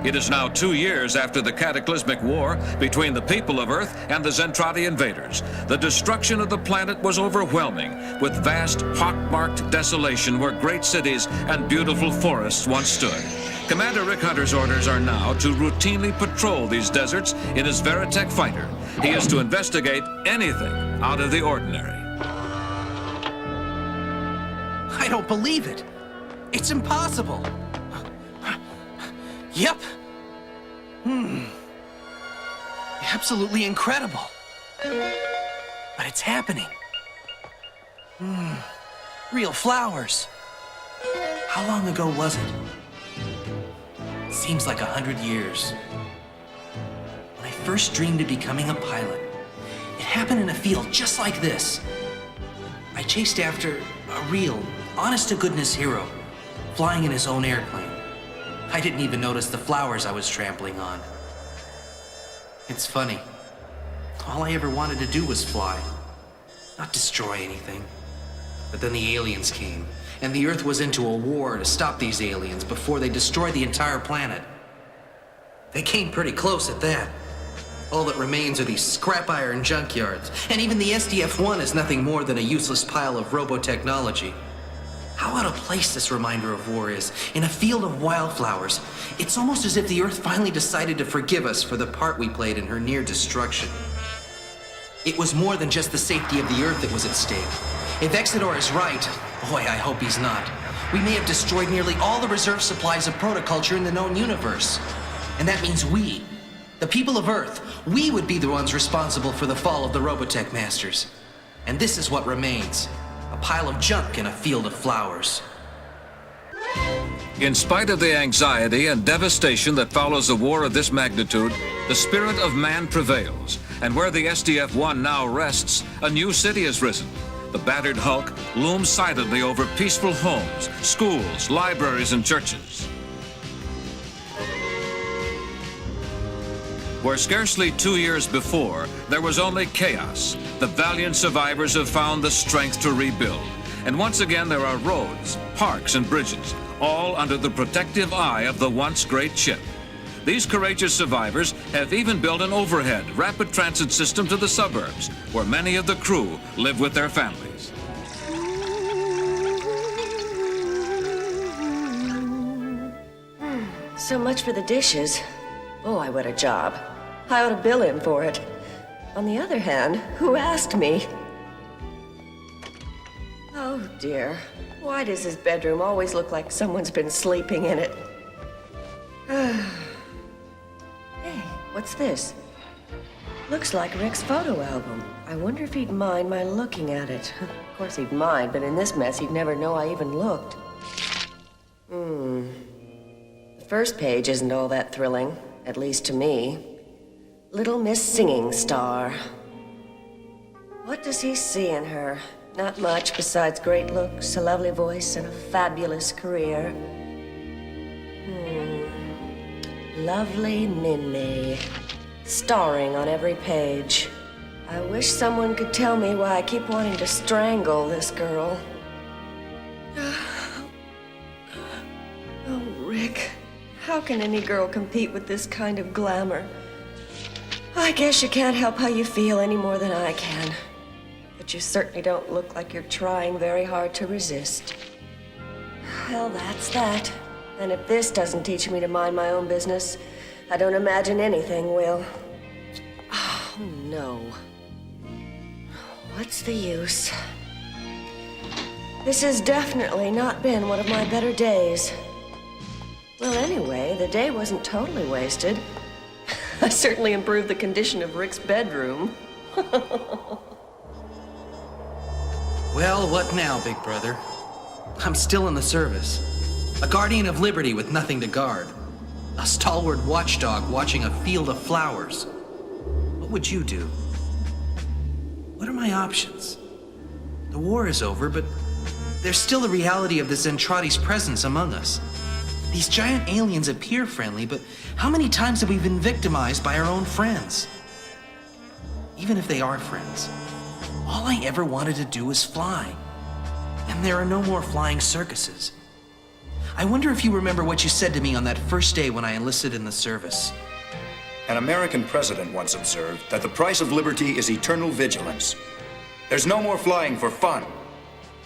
It is now 2 years after the cataclysmic war between the people of Earth and the Zentradi invaders. The destruction of the planet was overwhelming, with vast, pockmarked desolation where great cities and beautiful forests once stood. Commander Rick Hunter's orders are now to routinely patrol these deserts in his Veritech fighter. He is to investigate anything out of the ordinary. I don't believe it. It's impossible. Yep. Absolutely incredible. But it's happening. Real flowers. How long ago was it? Seems like 100 years. When I first dreamed of becoming a pilot, it happened in a field just like this. I chased after a real, honest-to-goodness hero, flying in his own airplane. I didn't even notice the flowers I was trampling on. It's funny. All I ever wanted to do was fly, not destroy anything. But then the aliens came, and the Earth was into a war to stop these aliens before they destroyed the entire planet. They came pretty close at that. All that remains are these scrap iron junkyards, and even the SDF-1 is nothing more than a useless pile of robotechnology. How out of place this reminder of war is. In a field of wildflowers, it's almost as if the Earth finally decided to forgive us for the part we played in her near destruction. It was more than just the safety of the Earth that was at stake. If Exodore is right, boy, I hope he's not, we may have destroyed nearly all the reserve supplies of protoculture in the known universe. And that means we, the people of Earth, we would be the ones responsible for the fall of the Robotech Masters. And this is what remains. A pile of junk in a field of flowers. In spite of the anxiety and devastation that follows a war of this magnitude, the spirit of man prevails. And where the SDF-1 now rests, a new city has risen. The battered hulk looms silently over peaceful homes, schools, libraries, and churches. Where scarcely 2 years before, there was only chaos, the valiant survivors have found the strength to rebuild. And once again, there are roads, parks, and bridges, all under the protective eye of the once great ship. These courageous survivors have even built an overhead, rapid transit system to the suburbs, where many of the crew live with their families. So much for the dishes. Boy, what a job. I ought to bill him for it. On the other hand, who asked me? Oh dear. Why does his bedroom always look like someone's been sleeping in it? Hey, what's this? Looks like Rick's photo album. I wonder if he'd mind my looking at it. Of course he'd mind, but in this mess he'd never know I even looked. The first page isn't all that thrilling. At least to me. Little Miss Singing Star. What does he see in her? Not much besides great looks, a lovely voice, and a fabulous career. Lovely Minnie. Starring on every page. I wish someone could tell me why I keep wanting to strangle this girl. Oh, Rick. How can any girl compete with this kind of glamour? I guess you can't help how you feel any more than I can. But you certainly don't look like you're trying very hard to resist. Well, that's that. And if this doesn't teach me to mind my own business, I don't imagine anything will. Oh, no. What's the use? This has definitely not been one of my better days. Well, anyway, the day wasn't totally wasted. I certainly improved the condition of Rick's bedroom. Well, what now, big brother? I'm still in the service. A guardian of liberty with nothing to guard. A stalwart watchdog watching a field of flowers. What would you do? What are my options? The war is over, but there's still the reality of the Zentradi's presence among us. These giant aliens appear friendly, but how many times have we been victimized by our own friends? Even if they are friends, all I ever wanted to do was fly. And there are no more flying circuses. I wonder if you remember what you said to me on that first day when I enlisted in the service. An American president once observed that the price of liberty is eternal vigilance. There's no more flying for fun.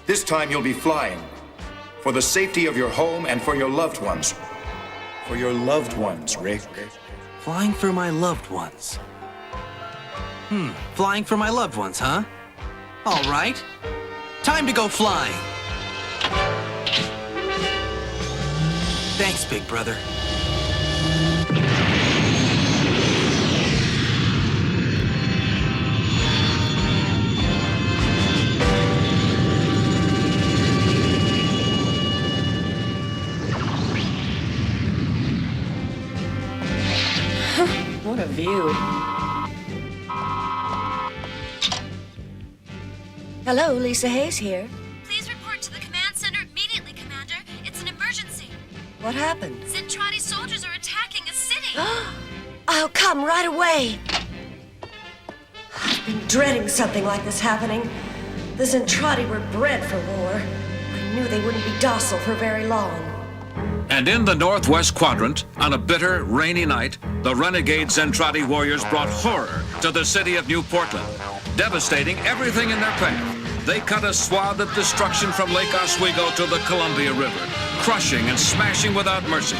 This time you'll be flying. For the safety of your home and for your loved ones. For your loved ones, Rick. Flying for my loved ones. Flying for my loved ones, huh? All right. Time to go flying. Thanks, big brother. What a view. Hello, Lisa Hayes here. Please report to the command center immediately, Commander. It's an emergency. What happened? Zentradi soldiers are attacking a city. I'll come right away. I've been dreading something like this happening. The Zentradi were bred for war. I knew they wouldn't be docile for very long. And in the Northwest Quadrant, on a bitter, rainy night, the renegade Zentradi warriors brought horror to the city of New Portland, devastating everything in their path. They cut a swath of destruction from Lake Oswego to the Columbia River, crushing and smashing without mercy.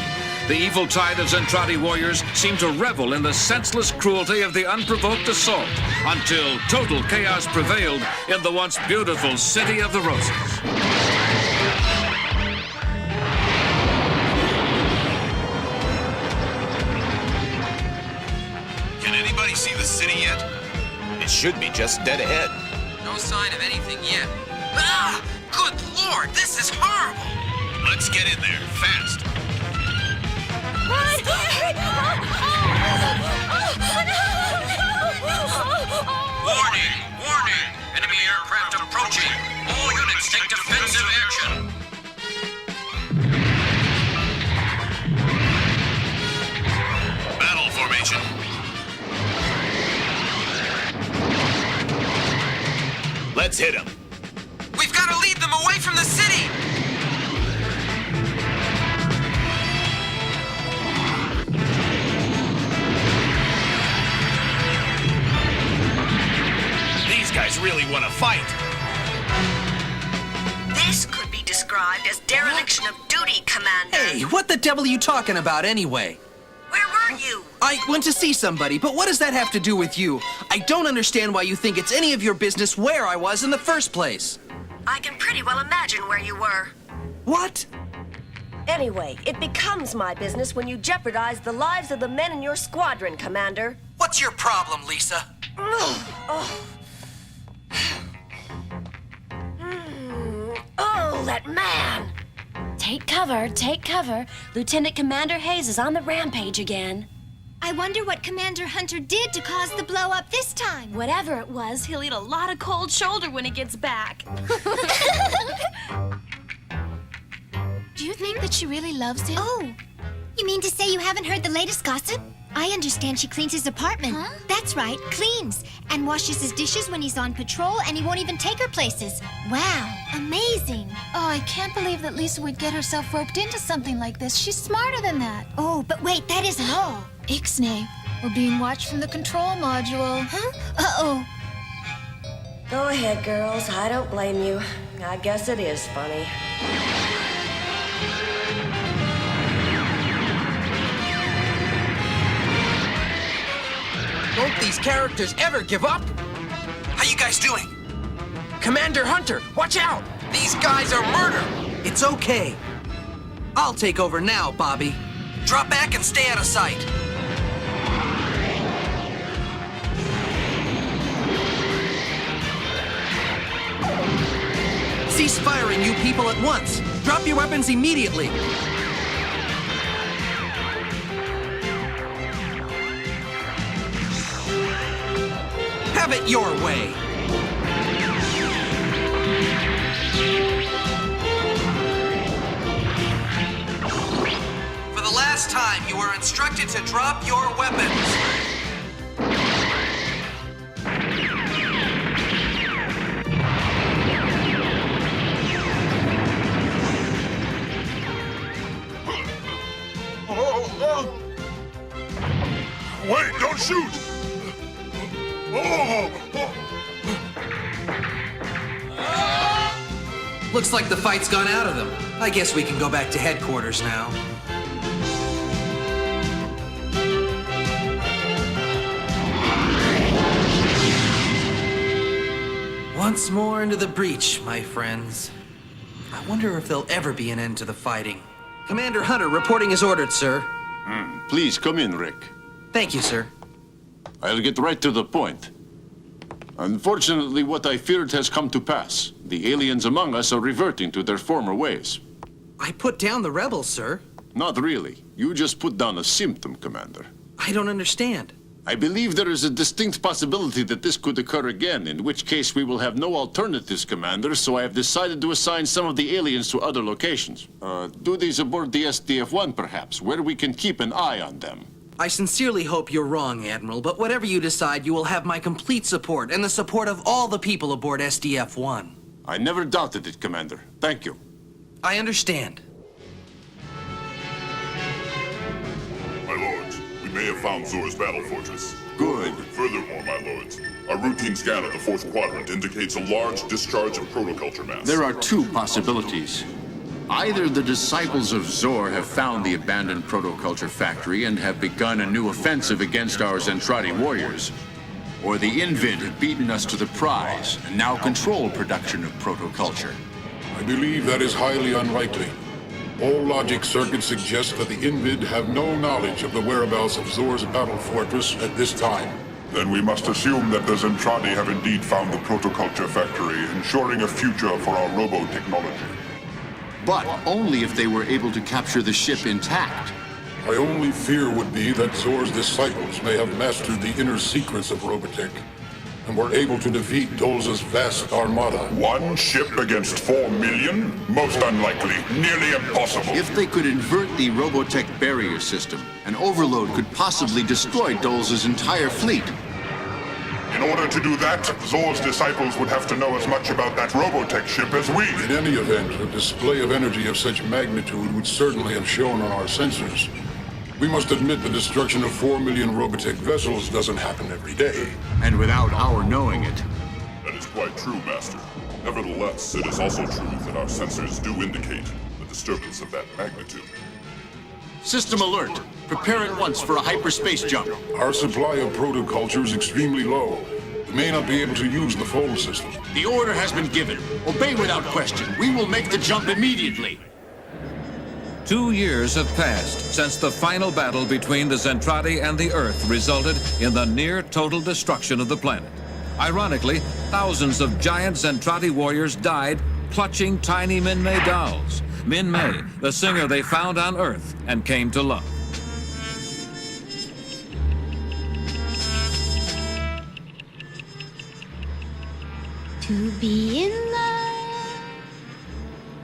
The evil tide of Zentradi warriors seemed to revel in the senseless cruelty of the unprovoked assault, until total chaos prevailed in the once beautiful City of the Roses. Can anybody see the city yet? It should be just dead ahead. No sign of anything yet. Ah! Good Lord, this is horrible! Let's get in there, fast. Warning! Warning! Enemy aircraft approaching. All units take defensive action. Battle formation. Let's hit him. We've got to lead them away from the city! These guys really want to fight. This could be described as dereliction of duty, Commander. Hey, what the devil are you talking about anyway? Where were you? I went to see somebody, but what does that have to do with you? I don't understand why you think it's any of your business where I was in the first place. I can pretty well imagine where you were. What? Anyway, it becomes my business when you jeopardize the lives of the men in your squadron, Commander. What's your problem, Lisa? Oh, that man! Take cover, take cover. Lieutenant Commander Hayes is on the rampage again. I wonder what Commander Hunter did to cause the blow up this time. Whatever it was, he'll eat a lot of cold shoulder when he gets back. Do you think that she really loves him? Oh, you mean to say you haven't heard the latest gossip? I understand she cleans his apartment. Huh? That's right, cleans. And washes his dishes when he's on patrol, and he won't even take her places. Wow, amazing. Oh, I can't believe that Lisa would get herself roped into something like this. She's smarter than that. Oh, but wait, that isn't all. Ixnay, we're being watched from the control module. Huh? Uh-oh. Go ahead, girls. I don't blame you. I guess it is funny. Don't these characters ever give up? How you guys doing? Commander Hunter, watch out! These guys are murder! It's okay. I'll take over now, Bobby. Drop back and stay out of sight. Cease firing, you people, at once. Drop your weapons immediately. Have it your way. For the last time, you are instructed to drop your weapons. Wait, don't shoot! Looks like the fight's gone out of them. I guess we can go back to headquarters now. Once more into the breach, my friends. I wonder if there'll ever be an end to the fighting. Commander Hunter reporting as ordered, sir. Please come in, Rick. Thank you, sir. I'll get right to the point. Unfortunately, what I feared has come to pass. The aliens among us are reverting to their former ways. I put down the rebels, sir. Not really. You just put down a symptom, Commander. I don't understand. I believe there is a distinct possibility that this could occur again, in which case we will have no alternatives, Commander, so I have decided to assign some of the aliens to other locations. Duties aboard the SDF-1, perhaps, where we can keep an eye on them. I sincerely hope you're wrong, Admiral, but whatever you decide, you will have my complete support and the support of all the people aboard SDF-1. I never doubted it, Commander. Thank you. I understand. My lords, we may have found Zor's battle fortress. Good. Furthermore, my lords, our routine scan of the fourth quadrant indicates a large discharge of protoculture mass. There are two possibilities. Either the disciples of Zor have found the abandoned protoculture factory and have begun a new offensive against our Zentradi warriors, or the Invid have beaten us to the prize and now control production of protoculture. I believe that is highly unlikely. All logic circuits suggest that the Invid have no knowledge of the whereabouts of Zor's battle fortress at this time. Then we must assume that the Zentradi have indeed found the protoculture factory, ensuring a future for our robo-technology. But only if they were able to capture the ship intact. My only fear would be that Zor's disciples may have mastered the inner secrets of Robotech and were able to defeat Dolza's vast armada. One ship against 4 million? Most unlikely. Nearly impossible. If they could invert the Robotech barrier system, an overload could possibly destroy Dolza's entire fleet. In order to do that, Zor's disciples would have to know as much about that Robotech ship as we. In any event, a display of energy of such magnitude would certainly have shown on our sensors. We must admit the destruction of 4 million Robotech vessels doesn't happen every day. And without our knowing it. That is quite true, Master. Nevertheless, it is also true that our sensors do indicate the disturbance of that magnitude. System alert. Prepare at once for a hyperspace jump. Our supply of protoculture is extremely low. We may not be able to use the phone system. The order has been given. Obey without question. We will make the jump immediately. 2 years have passed since the final battle between the Zentradi and the Earth resulted in the near-total destruction of the planet. Ironically, thousands of giant Zentradi warriors died clutching tiny Min-May dolls. Min-May, the singer they found on Earth and came to love. To be in love.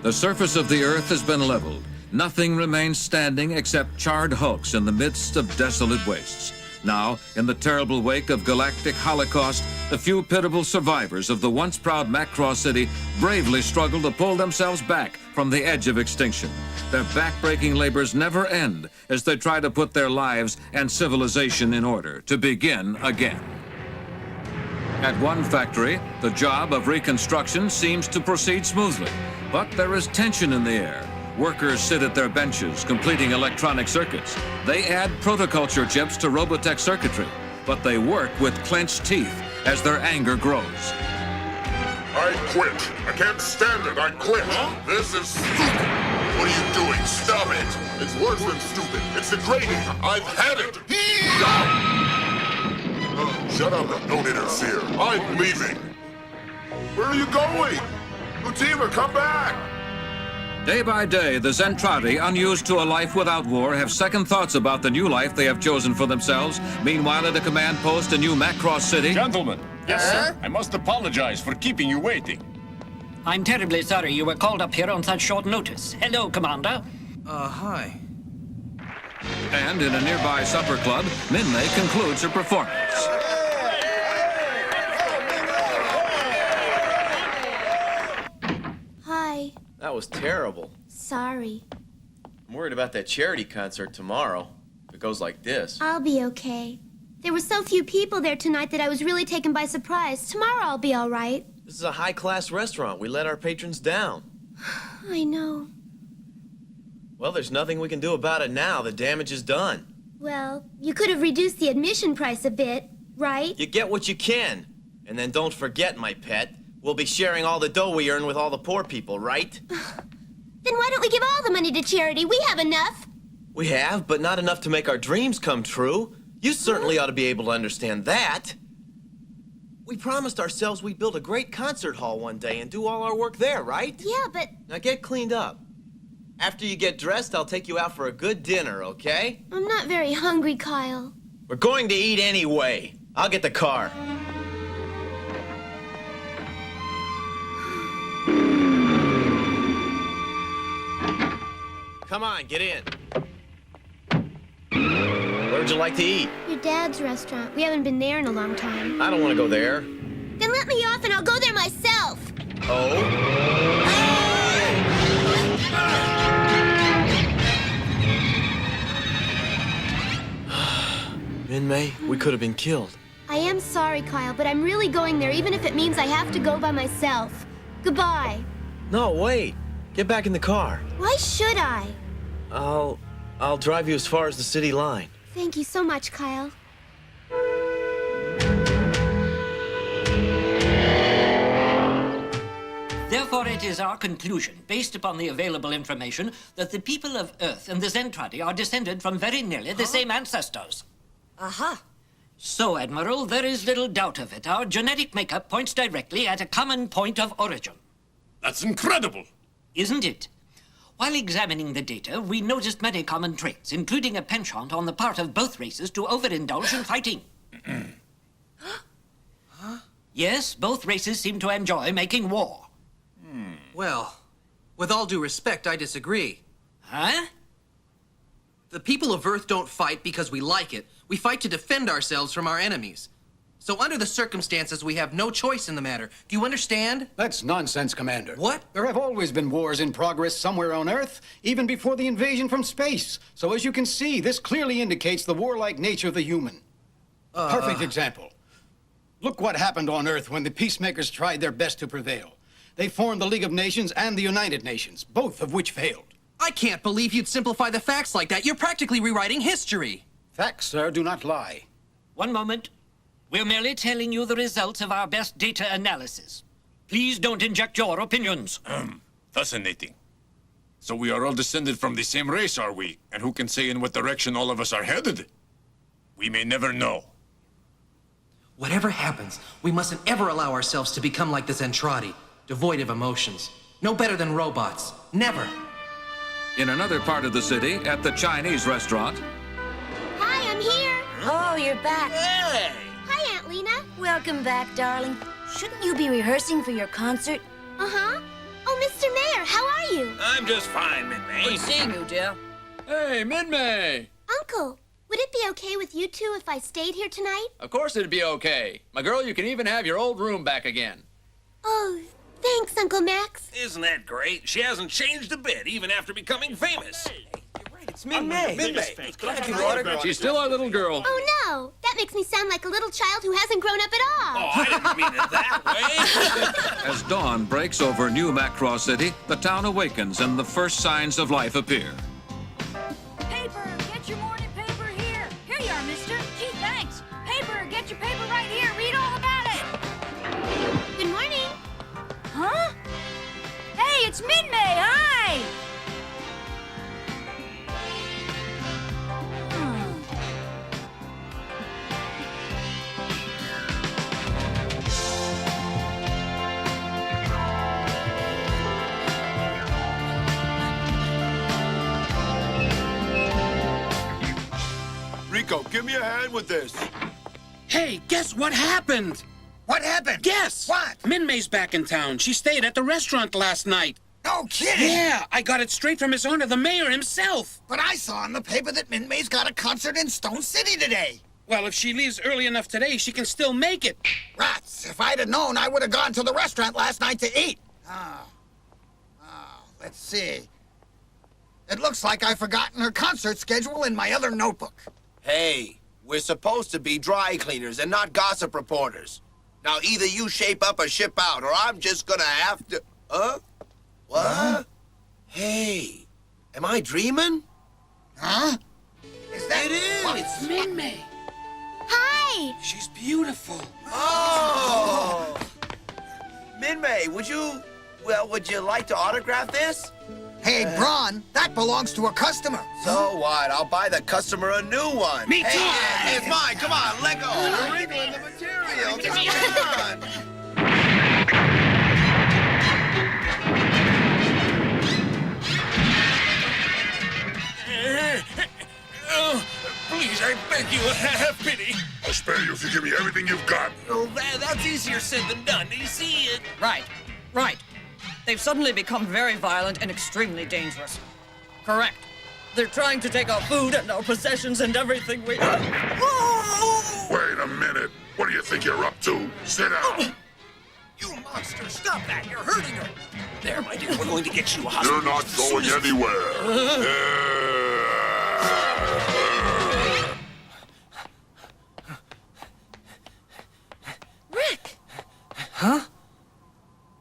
The surface of the Earth has been leveled. Nothing remains standing except charred hulks in the midst of desolate wastes. Now, in the terrible wake of galactic holocaust, the few pitiable survivors of the once proud Macross city bravely struggle to pull themselves back from the edge of extinction. Their back-breaking labors never end as they try to put their lives and civilization in order to begin again. At one factory, the job of reconstruction seems to proceed smoothly, but there is tension in the air. Workers sit at their benches, completing electronic circuits. They add protoculture chips to Robotech circuitry, but they work with clenched teeth as their anger grows. I quit. I can't stand it. I quit. This is stupid. What are you doing? Stop it. It's worse than stupid. It's degrading. I've had it. Shut up and don't interfere. I'm leaving. Where are you going? Utima, come back. Day by day, the Zentradi, unused to a life without war, have second thoughts about the new life they have chosen for themselves. Meanwhile, at a command post in New Macross City... Gentlemen. Yes, sir? I must apologize for keeping you waiting. I'm terribly sorry you were called up here on such short notice. Hello, Commander. Hi. And in a nearby supper club, Min-May concludes her performance. Hi. That was terrible. Sorry. I'm worried about that charity concert tomorrow. If it goes like this. I'll be okay. There were so few people there tonight that I was really taken by surprise. Tomorrow I'll be all right. This is a high-class restaurant. We let our patrons down. I know. Well, there's nothing we can do about it now. The damage is done. Well, you could have reduced the admission price a bit, right? You get what you can. And then don't forget, my pet, we'll be sharing all the dough we earn with all the poor people, right? Then why don't we give all the money to charity? We have enough. We have, but not enough to make our dreams come true. You certainly ought to be able to understand that. We promised ourselves we'd build a great concert hall one day and do all our work there, right? Yeah, but... Now get cleaned up. After you get dressed, I'll take you out for a good dinner, okay? I'm not very hungry, Kyle. We're going to eat anyway. I'll get the car. Come on, get in. Where would you like to eat? Your dad's restaurant. We haven't been there in a long time. I don't want to go there. Then let me off and I'll go there myself. Oh? Min-May, we could have been killed. I am sorry, Kyle, but I'm really going there, even if it means I have to go by myself. Goodbye. No, wait. Get back in the car. Why should I? I'll drive you as far as the city line. Thank you so much, Kyle. Therefore, it is our conclusion, based upon the available information, that the people of Earth and the Zentradi are descended from very nearly the same ancestors. Aha. So, Admiral, there is little doubt of it. Our genetic makeup points directly at a common point of origin. That's incredible! Isn't it? While examining the data, we noticed many common traits, including a penchant on the part of both races to overindulge in fighting. Yes, both races seem to enjoy making war. Well, with all due respect, I disagree. Huh? The people of Earth don't fight because we like it. We fight to defend ourselves from our enemies. So under the circumstances, we have no choice in the matter. Do you understand? That's nonsense, Commander. What? There have always been wars in progress somewhere on Earth, even before the invasion from space. So as you can see, this clearly indicates the warlike nature of the human. Perfect example. Look what happened on Earth when the peacemakers tried their best to prevail. They formed the League of Nations and the United Nations, both of which failed. I can't believe you'd simplify the facts like that. You're practically rewriting history. Facts, sir, do not lie. One moment. We're merely telling you the results of our best data analysis. Please don't inject your opinions. Fascinating. So we are all descended from the same race, are we? And who can say in what direction all of us are headed? We may never know. Whatever happens, we mustn't ever allow ourselves to become like the Zentradi, devoid of emotions. No better than robots. Never. In another part of the city, at the Chinese restaurant. Hi, I'm here. Oh, you're back. Hey! Hi, Aunt Lena. Welcome back, darling. Shouldn't you be rehearsing for your concert? Uh-huh. Oh, Mr. Mayor, how are you? I'm just fine, Min-May. Good seeing you, dear. Hey, Min-May! Uncle, would it be okay with you two if I stayed here tonight? Of course it'd be okay. My girl, you can even have your old room back again. Oh, thanks, Uncle Max. Isn't that great? She hasn't changed a bit, even after becoming famous. It's Min-May. She's still our little girl. Oh, no. That makes me sound like a little child who hasn't grown up at all. Oh, I didn't mean it that way. As dawn breaks over New Macross City, the town awakens and the first signs of life appear. Paper, get your morning paper here. Here you are, mister. Gee, thanks. Paper, get your paper right here. Read all about it. Good morning. Huh? Hey, it's Min-May. Hi. Rico, give me a hand with this. Hey, guess what happened? What happened? Guess! What? Min-May's back in town. She stayed at the restaurant last night. No kidding! Yeah, I got it straight from his owner, the mayor himself. But I saw in the paper that Min-May's got a concert in Stone City today. Well, if she leaves early enough today, she can still make it. Rats, if I'd have known, I would have gone to the restaurant last night to eat. Let's see. It looks like I've forgotten her concert schedule in my other notebook. Hey, we're supposed to be dry cleaners and not gossip reporters. Now either you shape up or ship out, or I'm just gonna have to... What? Huh? Hey, am I dreaming? Huh? Is that... It is! What? It's Min-May. Hi. She's beautiful. Oh! Min-May, would you like to autograph this? Hey, Braun, that belongs to a customer. So what? I'll buy the customer a new one. Me too. Hey, it's mine. Come on, let go. You're wrinkling the material. Come on. Oh, please, I beg you, have pity. I'll spare you if you give me everything you've got. Oh, that's easier said than done. Do you see it? Right. They've suddenly become very violent and extremely dangerous. Correct. They're trying to take our food and our possessions and everything we... Wait a minute. What do you think you're up to? Sit down. You monster, stop that. You're hurting her. There, my dear, we're going to get you a hospital. You're not going anywhere. Huh?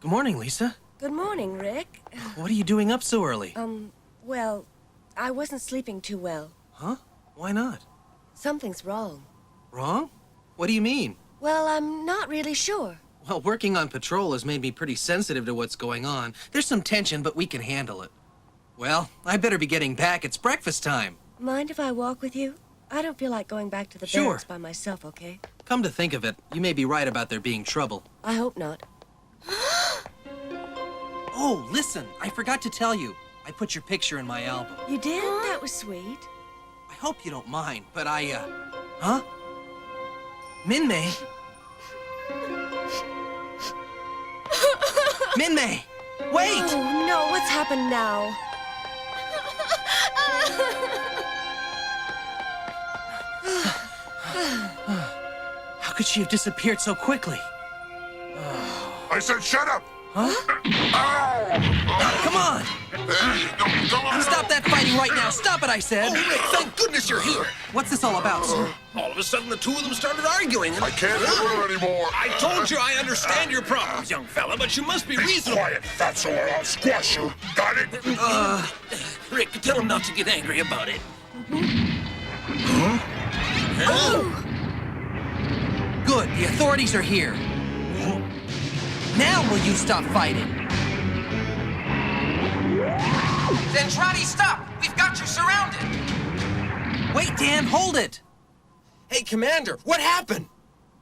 Good morning, Lisa. Good morning, Rick. What are you doing up so early? Well, I wasn't sleeping too well. Huh? Why not? Something's wrong. Wrong? What do you mean? Well, I'm not really sure. Well, working on patrol has made me pretty sensitive to what's going on. There's some tension, but we can handle it. Well, I better be getting back. It's breakfast time. Mind if I walk with you? I don't feel like going back to the Sure. barracks by myself, okay? Come to think of it, you may be right about there being trouble. I hope not. Oh, listen, I forgot to tell you. I put your picture in my album. You did? That was sweet. I hope you don't mind, but Huh? Min-Mei? Min-Mei! Wait! Oh, no, what's happened now? How could she have disappeared so quickly? I said shut up! Huh? Come on! Stop that fighting right now! Stop it, I said! Oh, Rick, thank goodness you're here! What's this all about, sir? All of a sudden, the two of them started arguing. I can't hear her anymore. I told you I understand your problems, young fella, but you must be reasonable. Quiet, fatso, or I'll squash you. Got it? Rick, tell him not to get angry about it. Oh! Good, the authorities are here. Now will you stop fighting? Zentradi, stop! We've got you surrounded! Wait, Dan, hold it! Hey, Commander, what happened?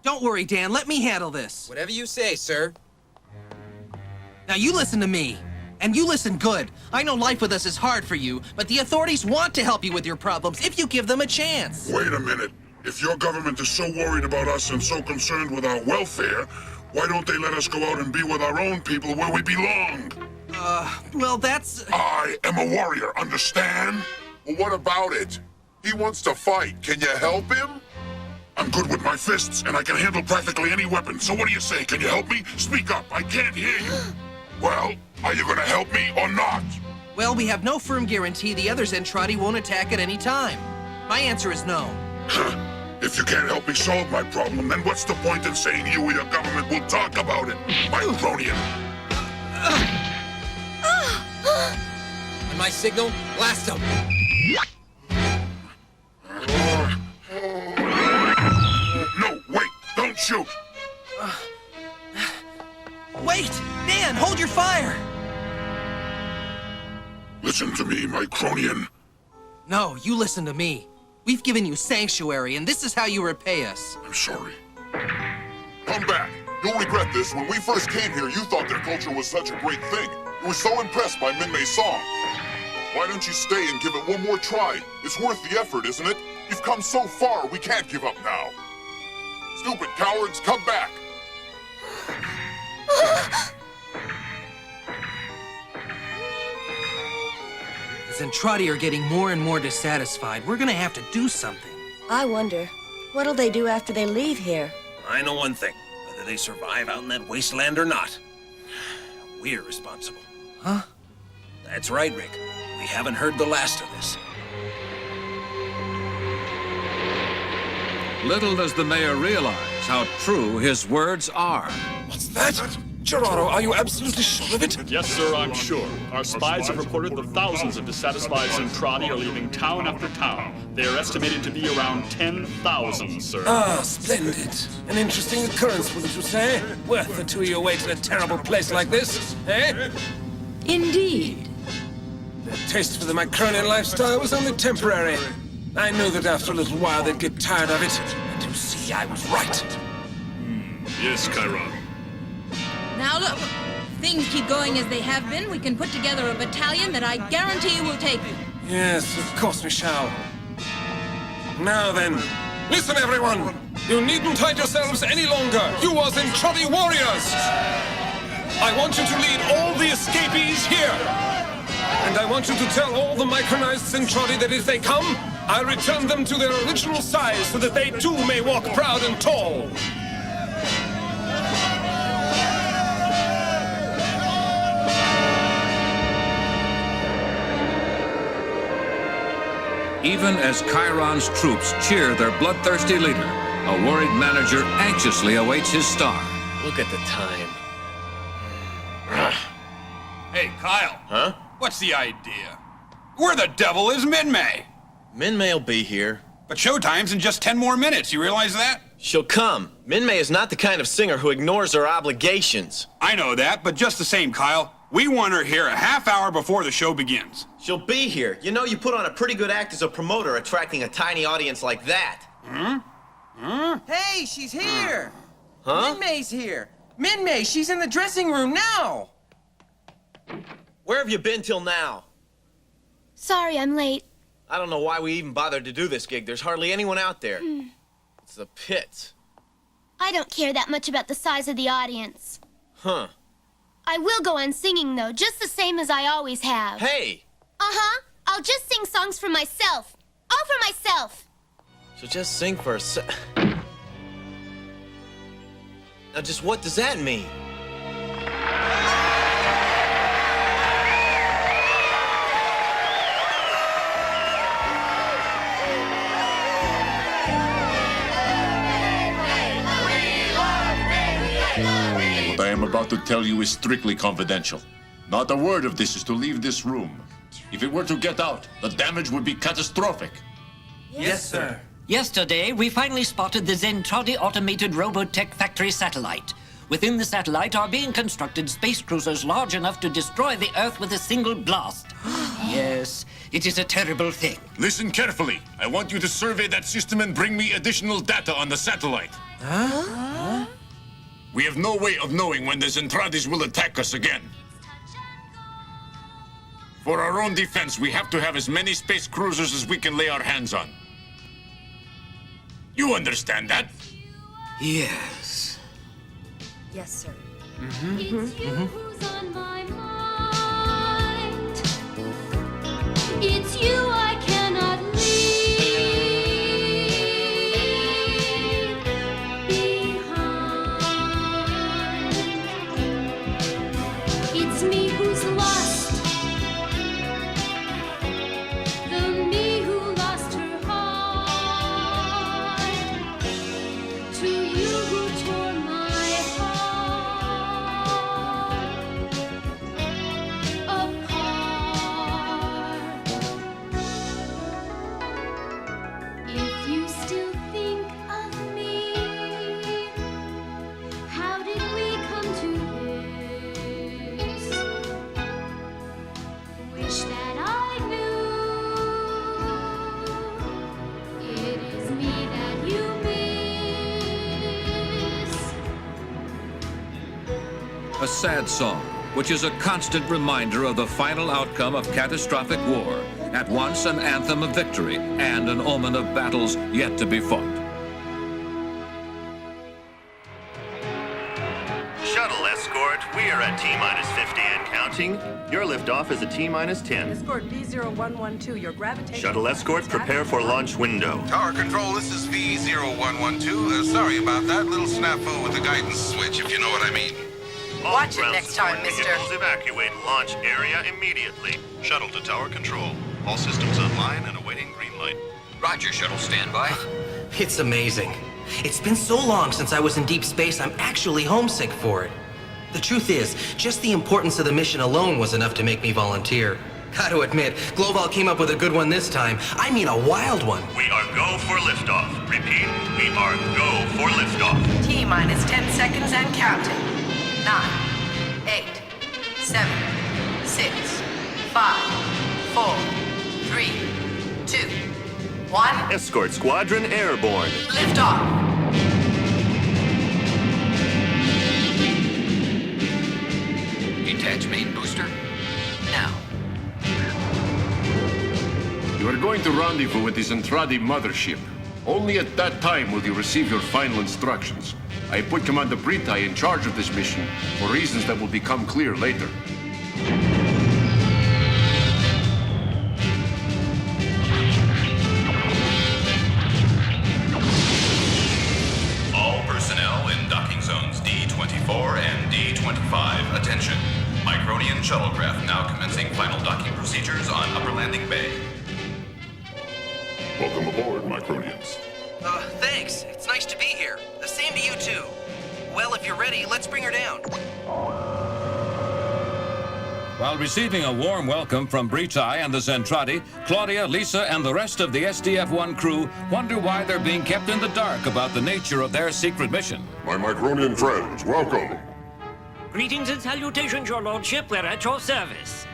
Don't worry, Dan, let me handle this. Whatever you say, sir. Now you listen to me. And you listen good. I know life with us is hard for you, but the authorities want to help you with your problems if you give them a chance. Wait a minute. If your government is so worried about us and so concerned with our welfare, why don't they let us go out and be with our own people where we belong? Well, that's... I am a warrior, understand? Well, what about it? He wants to fight. Can you help him? I'm good with my fists, and I can handle practically any weapon. So what do you say? Can you help me? Speak up. I can't hear you. Well, are you gonna help me or not? Well, we have no firm guarantee the other Zentradi won't attack at any time. My answer is no. If you can't help me solve my problem, then what's the point in saying you or your government will talk about it, Micronian? On my signal, blast him! No, wait! Don't shoot! Wait! Dan, hold your fire! Listen to me, Micronian. No, you listen to me. We've given you sanctuary, and this is how you repay us. I'm sorry. Come back. You'll regret this. When we first came here, you thought their culture was such a great thing. You were so impressed by Min-Mei's song. Why don't you stay and give it one more try? It's worth the effort, isn't it? You've come so far, we can't give up now. Stupid cowards, come back! The Zentradi are getting more and more dissatisfied. We're gonna have to do something. I wonder, what'll they do after they leave here? I know one thing. Whether they survive out in that wasteland or not, we're responsible. Huh? That's right, Rick. We haven't heard the last of this. Little does the mayor realize how true his words are. What's that? Gerardo, are you absolutely sure of it? Yes, sir, I'm sure. Our spies have reported that thousands of dissatisfied Zentradi are leaving town after town. They are estimated to be around 10,000, sir. Ah, splendid. An interesting occurrence, wouldn't you say? Worth the 2 year wait in a terrible place like this, eh? Indeed. Their taste for the Macronian lifestyle was only temporary. I knew that after a little while they'd get tired of it. And you see, I was right. Yes, Chiron. Now look, if things keep going as they have been, we can put together a battalion that I guarantee will take you. Yes, of course we shall. Now then, listen everyone! You needn't hide yourselves any longer! You are Zentradi warriors! I want you to lead all the escapees here! And I want you to tell all the micronized Zentradi that if they come, I'll return them to their original size so that they too may walk proud and tall. Even as Chiron's troops cheer their bloodthirsty leader, a worried manager anxiously awaits his star. Look at the time. Hey, Kyle. Huh? What's the idea? Where the devil is Min-May? Min-May will be here. But showtime's in just 10 more minutes. You realize that? She'll come. Min-May is not the kind of singer who ignores her obligations. I know that, but just the same, Kyle, we want her here a half hour before the show begins. She'll be here. You know, you put on a pretty good act as a promoter, attracting a tiny audience like that. Hey, she's here! Huh? Min-May's here! Min-May, she's in the dressing room now! Where have you been till now? Sorry, I'm late. I don't know why we even bothered to do this gig. There's hardly anyone out there. It's the pits. I don't care that much about the size of the audience. Huh. I will go on singing, though, just the same as I always have. Hey! Uh-huh. I'll just sing songs for myself. All for myself. So just sing for a se- Now just what does that mean? What I am about to tell you is strictly confidential. Not a word of this is to leave this room. If it were to get out, the damage would be catastrophic. Yes, sir. Yesterday, we finally spotted the Zentradi automated Robotech factory satellite. Within the satellite are being constructed space cruisers large enough to destroy the Earth with a single blast. Yes, it is a terrible thing. Listen carefully. I want you to survey that system and bring me additional data on the satellite. Huh? We have no way of knowing when the Zentradis will attack us again. For our own defense, we have to have as many space cruisers as we can lay our hands on. You understand that? Yes. Yes, sir. It's you who's on my mind. It's you I cannot leave behind. It's me who's lost. The me who lost her heart. To you who tore my heart apart. If you still think of me, how did we come to this? Wish that I knew. It is me that you miss. A sad song, which is a constant reminder of the final outcome of catastrophic war, at once an anthem of victory and an omen of battles yet to be fought. Shuttle escort, we are at T-minus 50 and counting. Your liftoff is at T-minus 10. Escort V0112, your gravitation... Shuttle escort, prepare for launch window. Tower Control, this is V0112. Sorry about that. Little snafu with the guidance switch, if you know what I mean. All Watch it ground next support time, mister. vehicles evacuate launch area immediately. Shuttle to Tower Control. All systems online and awaiting green light. Roger, shuttle standby. It's amazing. It's been so long since I was in deep space, I'm actually homesick for it. The truth is, just the importance of the mission alone was enough to make me volunteer. Gotta admit, Global came up with a good one this time. I mean, a wild one. We are go for liftoff. Repeat, we are go for liftoff. T-minus 10 seconds and counting. 9, 8, 7, 6, 5, 4, 3, 2, 1. Escort squadron airborne. Lift off. Detach main booster. Now. You are going to rendezvous with the Zentradi mothership. Only at that time will you receive your final instructions. I put Commander Britai in charge of this mission for reasons that will become clear later. All personnel in docking zones D24 and D25, attention. Micronian shuttlecraft now commencing final docking procedures on Upper Landing Bay. Welcome aboard, Micronians. Thanks. It's nice to be here. The same to you, too. Well, if you're ready, let's bring her down. While receiving a warm welcome from Britai and the Zentradi, Claudia, Lisa, and the rest of the SDF-1 crew wonder why they're being kept in the dark about the nature of their secret mission. My Micronian friends, welcome. Greetings and salutations, your lordship. We're at your service.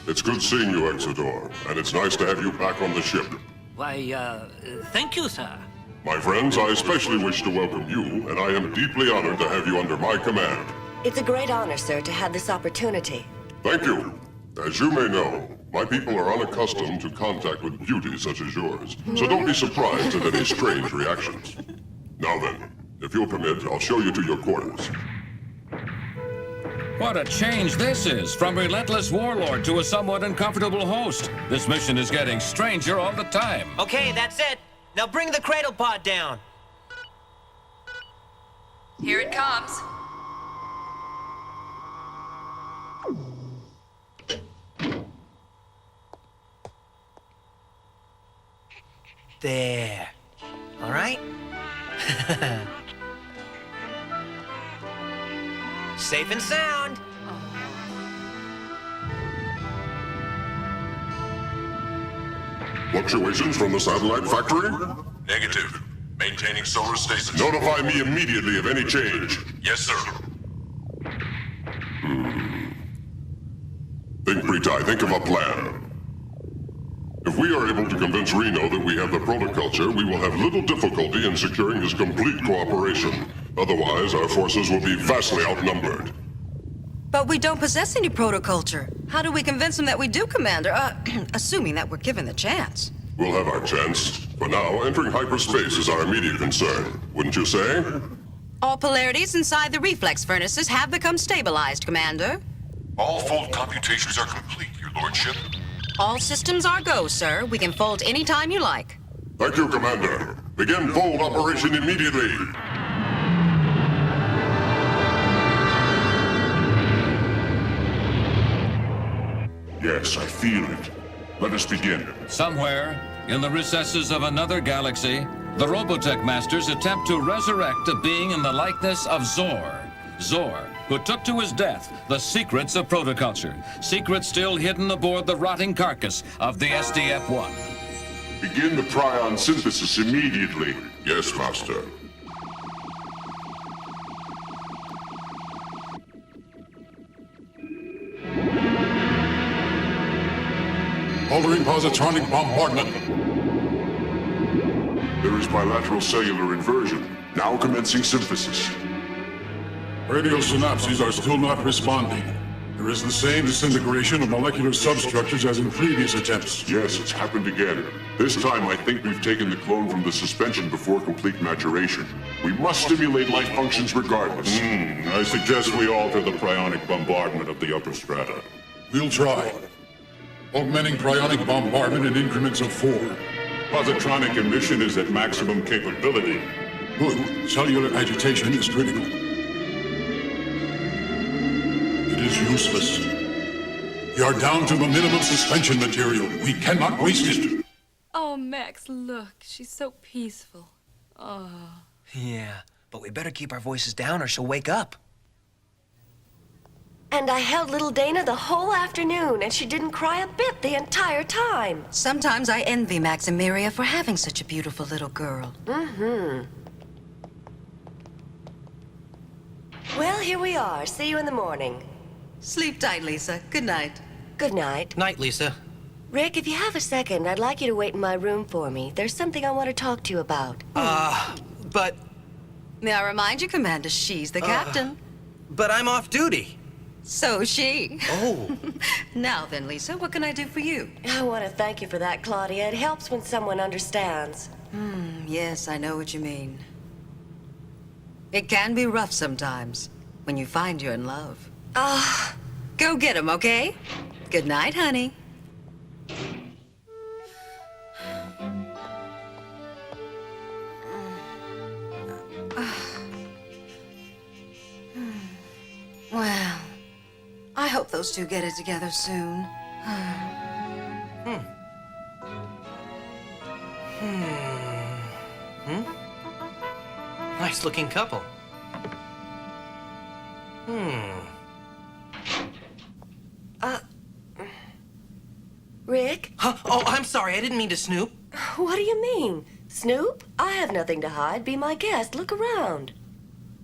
It's good seeing you, Exodor, and it's nice to have you back on the ship. Why, thank you, sir. My friends, I especially wish to welcome you, and I am deeply honored to have you under my command. It's a great honor, sir, to have this opportunity. Thank you. As you may know, my people are unaccustomed to contact with beauties such as yours, so don't be surprised at any strange reactions. Now then, if you'll permit, I'll show you to your quarters. What a change this is, from relentless warlord to a somewhat uncomfortable host. This mission is getting stranger all the time. Okay, that's it. Now bring the cradle pod down. Here it comes. There. All right? Safe and sound. Fluctuations from the satellite factory? Negative. Maintaining solar stasis. Notify me immediately of any change. Yes, sir. Think, Britai, think of a plan. If we are able to convince Reno that we have the protoculture, we will have little difficulty in securing his complete cooperation. Otherwise, our forces will be vastly outnumbered. But we don't possess any protoculture. How do we convince him that we do, Commander? Assuming that we're given the chance. We'll have our chance. For now, entering hyperspace is our immediate concern. Wouldn't you say? All polarities inside the reflex furnaces have become stabilized, Commander. All fold computations are complete, your lordship. All systems are go, sir. We can fold any time you like. Thank you, Commander. Begin fold operation immediately. Yes, I feel it. Let us begin. Somewhere, in the recesses of another galaxy, the Robotech Masters attempt to resurrect a being in the likeness of Zor. Zor, who took to his death the secrets of protoculture. Secrets still hidden aboard the rotting carcass of the SDF-1. Begin the prion synthesis immediately. Yes, Master. Altering positronic bombardment. There is bilateral cellular inversion. Now commencing synthesis. Radial synapses are still not responding. There is the same disintegration of molecular substructures as in previous attempts. Yes, it's happened again. This time I think we've taken the clone from the suspension before complete maturation. We must stimulate life functions regardless. I suggest we alter the prionic bombardment of the upper strata. We'll try. Augmenting prionic bombardment in increments of 4. Positronic emission is at maximum capability. Good. Cellular agitation is critical. It is useless. We are down to the minimum suspension material. We cannot waste it. Oh, Max, look. She's so peaceful. Oh. Yeah, but we better keep our voices down or she'll wake up. And I held little Dana the whole afternoon, and she didn't cry a bit the entire time. Sometimes I envy Max and Miria for having such a beautiful little girl. Well, here we are. See you in the morning. Sleep tight, Lisa. Good night. Good night. Night, Lisa. Rick, if you have a second, I'd like you to wait in my room for me. There's something I want to talk to you about. But... May I remind you, Commander, she's the captain. But I'm off duty. So is she. Oh. Now then, Lisa, what can I do for you? I want to thank you for that, Claudia. It helps when someone understands. Yes, I know what you mean. It can be rough sometimes when you find you're in love. Go get him, okay? Good night, honey. Well, I hope those two get it together soon. Nice looking couple. Rick? Huh? Oh, I'm sorry. I didn't mean to snoop. What do you mean? Snoop? I have nothing to hide. Be my guest. Look around.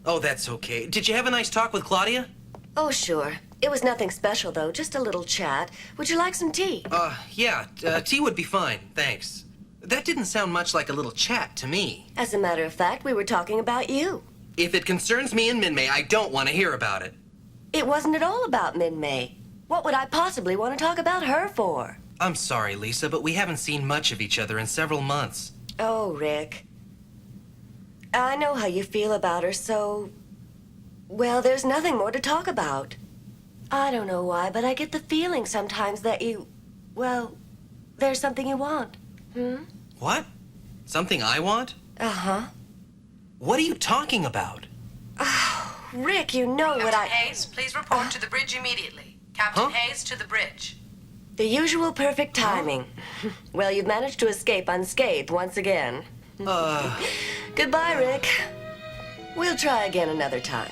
Oh, that's okay. Did you have a nice talk with Claudia? Oh, sure. It was nothing special, though. Just a little chat. Would you like some tea? Yeah. Tea would be fine. Thanks. That didn't sound much like a little chat to me. As a matter of fact, we were talking about you. If it concerns me and Min-Mei, I don't want to hear about it. It wasn't at all about Min-Mei. What would I possibly want to talk about her for? I'm sorry, Lisa, but we haven't seen much of each other in several months. Oh, Rick. I know how you feel about her, so... Well, there's nothing more to talk about. I don't know why, but I get the feeling sometimes that you... Well, there's something you want. What? Something I want? Uh-huh. What are you talking about? Oh, Rick, you know what I... Captain Hayes, please report to the bridge immediately. Captain Hayes, to the bridge. The usual perfect timing. Well, you've managed to escape unscathed once again. Goodbye, Rick. We'll try again another time.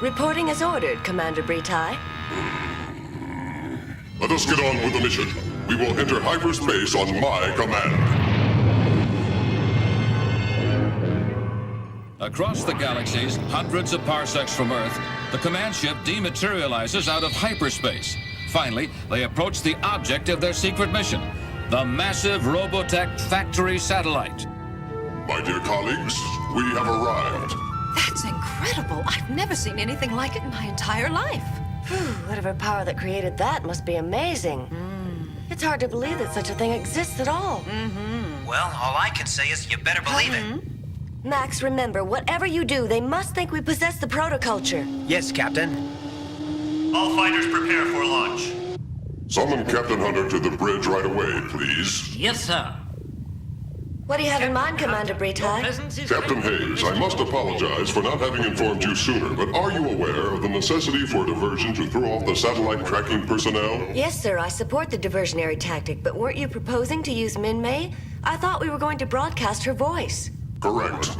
Reporting as ordered, Commander Britai. Let us get on with the mission. We will enter hyperspace on my command. Across the galaxies, hundreds of parsecs from Earth, the command ship dematerializes out of hyperspace. Finally, they approach the object of their secret mission, the massive Robotech factory satellite. My dear colleagues, we have arrived. That's incredible. I've never seen anything like it in my entire life. Whatever power that created that must be amazing. It's hard to believe that such a thing exists at all. Well, all I can say is you better believe it. Max, remember, whatever you do, they must think we possess the protoculture. Yes, Captain. All fighters prepare for launch. Summon Captain Hunter to the bridge right away, please. Yes, sir. What do you have in mind, Commander Britai? Captain Hayes, I must apologize for not having informed you sooner, but are you aware of the necessity for diversion to throw off the satellite tracking personnel? Yes, sir, I support the diversionary tactic, but weren't you proposing to use Min-Mei? I thought we were going to broadcast her voice. Correct.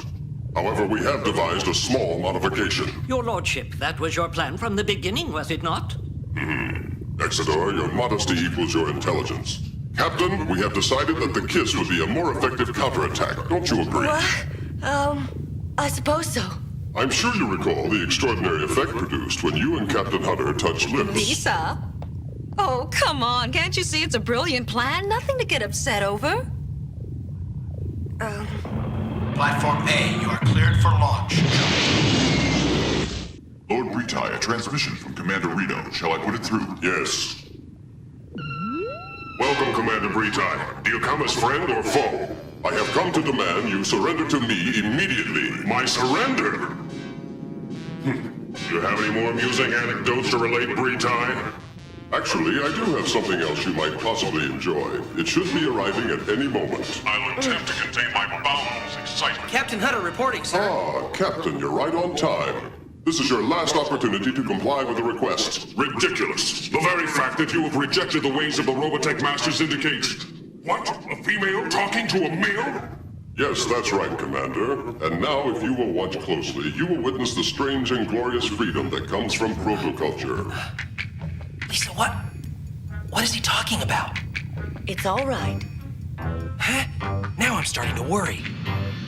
However, we have devised a small modification. Your lordship, that was your plan from the beginning, was it not? Exodor, your modesty equals your intelligence. Captain, we have decided that the kiss would be a more effective counterattack. Don't you agree? What? I suppose so. I'm sure you recall the extraordinary effect produced when you and Captain Hunter touched lips. Lisa? Oh, come on. Can't you see it's a brilliant plan? Nothing to get upset over. Platform A, you are cleared for launch. Lord Britai, a transmission from Commander Reno. Shall I put it through? Yes. Welcome, Commander Britai. Do you come as friend or foe? I have come to demand you surrender to me immediately. My surrender? Do you have any more amusing anecdotes to relate, Britai? Actually, I do have something else you might possibly enjoy. It should be arriving at any moment. I'll attempt to contain my boundless excitement. Captain Hunter reporting, sir. Ah, Captain, you're right on time. This is your last opportunity to comply with the request. Ridiculous. The very fact that you have rejected the ways of the Robotech Masters indicates... What? A female talking to a male? Yes, that's right, Commander. And now, if you will watch closely, you will witness the strange and glorious freedom that comes from protoculture. Lisa, what is he talking about? It's all right. Huh? Now I'm starting to worry.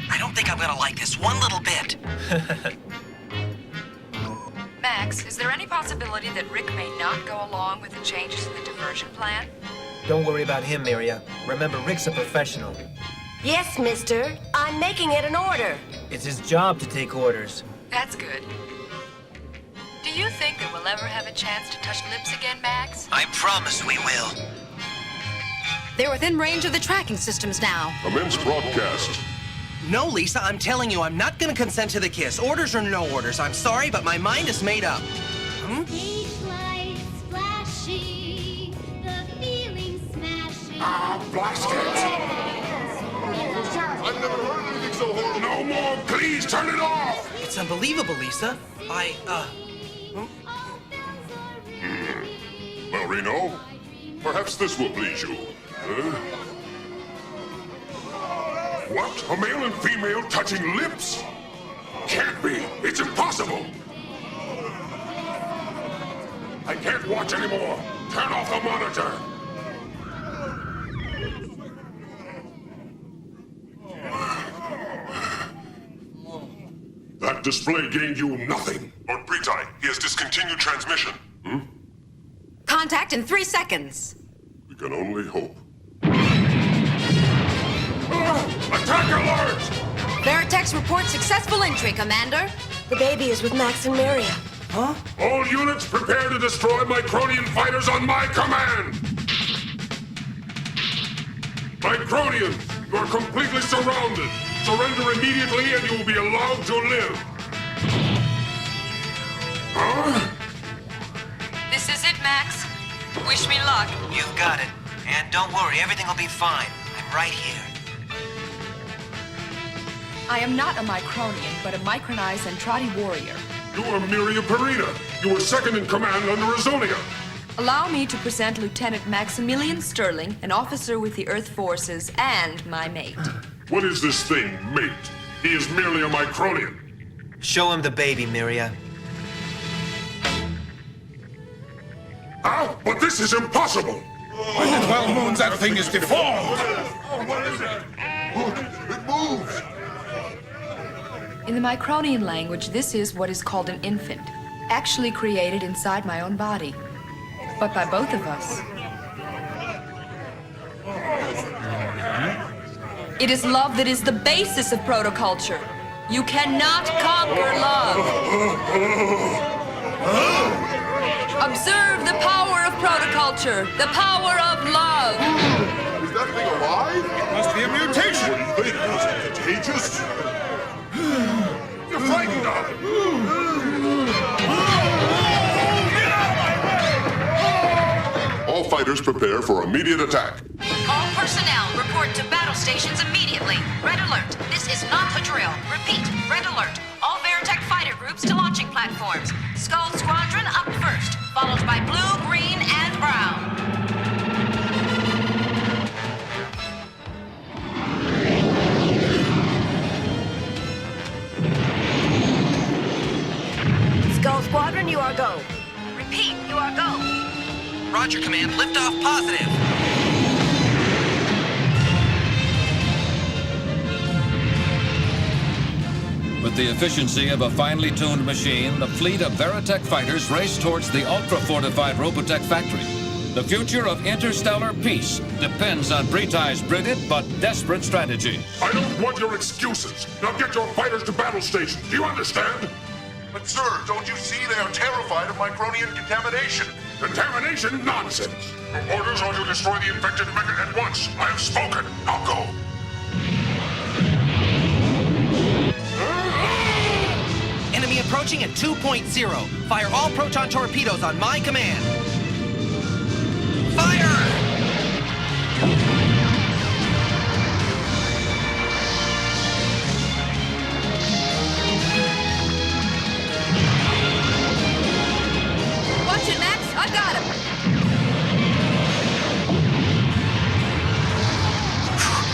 I don't think I'm gonna like this one little bit. Max, is there any possibility that Rick may not go along with the changes in the diversion plan? Don't worry about him, Miria. Remember, Rick's a professional. Yes, mister. I'm making it an order. It's his job to take orders. That's good. Do you think that we'll ever have a chance to touch lips again, Max? I promise we will. They're within range of the tracking systems now. Commence broadcast. No, Lisa, I'm telling you, I'm not gonna consent to the kiss. Orders or no orders. I'm sorry, but my mind is made up. Blast it! I've never heard anything so horrible. No more! Please turn it off! It's unbelievable, Lisa. Well, Reno, perhaps this will please you. What? A male and female touching lips? Can't be. It's impossible. I can't watch anymore. Turn off the monitor. That display gained you nothing. Lord Britai, he has discontinued transmission. Contact in 3 seconds. We can only hope. Attack alert! Veritech's report successful entry, Commander. The baby is with Max and Maria. Huh? All units prepare to destroy Micronian fighters on my command! Micronians, you are completely surrounded. Surrender immediately and you will be allowed to live. Huh? This is it, Max. Wish me luck. You've got it. And don't worry, everything will be fine. I'm right here. I am not a Micronian, but a micronized Zentradi warrior. You are Miria Perina. You were second in command under Azonia. Allow me to present Lieutenant Maximilian Sterling, an officer with the Earth Forces, and my mate. What is this thing, mate? He is merely a Micronian. Show him the baby, Miria. But this is impossible! By the 12 moons, that thing is deformed! What is it? It moves! In the Micronian language, this is what is called an infant, actually created inside my own body, but by both of us. It is love that is the basis of protoculture. You cannot conquer love. Observe the power of protoculture, the power of love. Is that thing alive? It must be a mutation! What do you think? Is it contagious? You're frightened of it! All fighters prepare for immediate attack. All personnel report to battle stations immediately. Red alert. This is not a drill. Repeat. Red alert. All Veritech fighter groups to launching platforms. Skull Squadron up first, followed by blue, green, and brown. Skull Squadron, you are go. Repeat. You are go. Roger, Command. Liftoff positive. With the efficiency of a finely tuned machine, the fleet of Veritech fighters raced towards the ultra-fortified Robotech factory. The future of interstellar peace depends on Britai's brilliant but desperate strategy. I don't want your excuses. Now get your fighters to battle stations. Do you understand? But sir, don't you see they are terrified of Micronian contamination? Contamination? Nonsense! Orders are to destroy the infected mecha at once. I have spoken. Now go. Enemy approaching at 2.0. Fire all proton torpedoes on my command. Fire! Watch it, Max. I got him.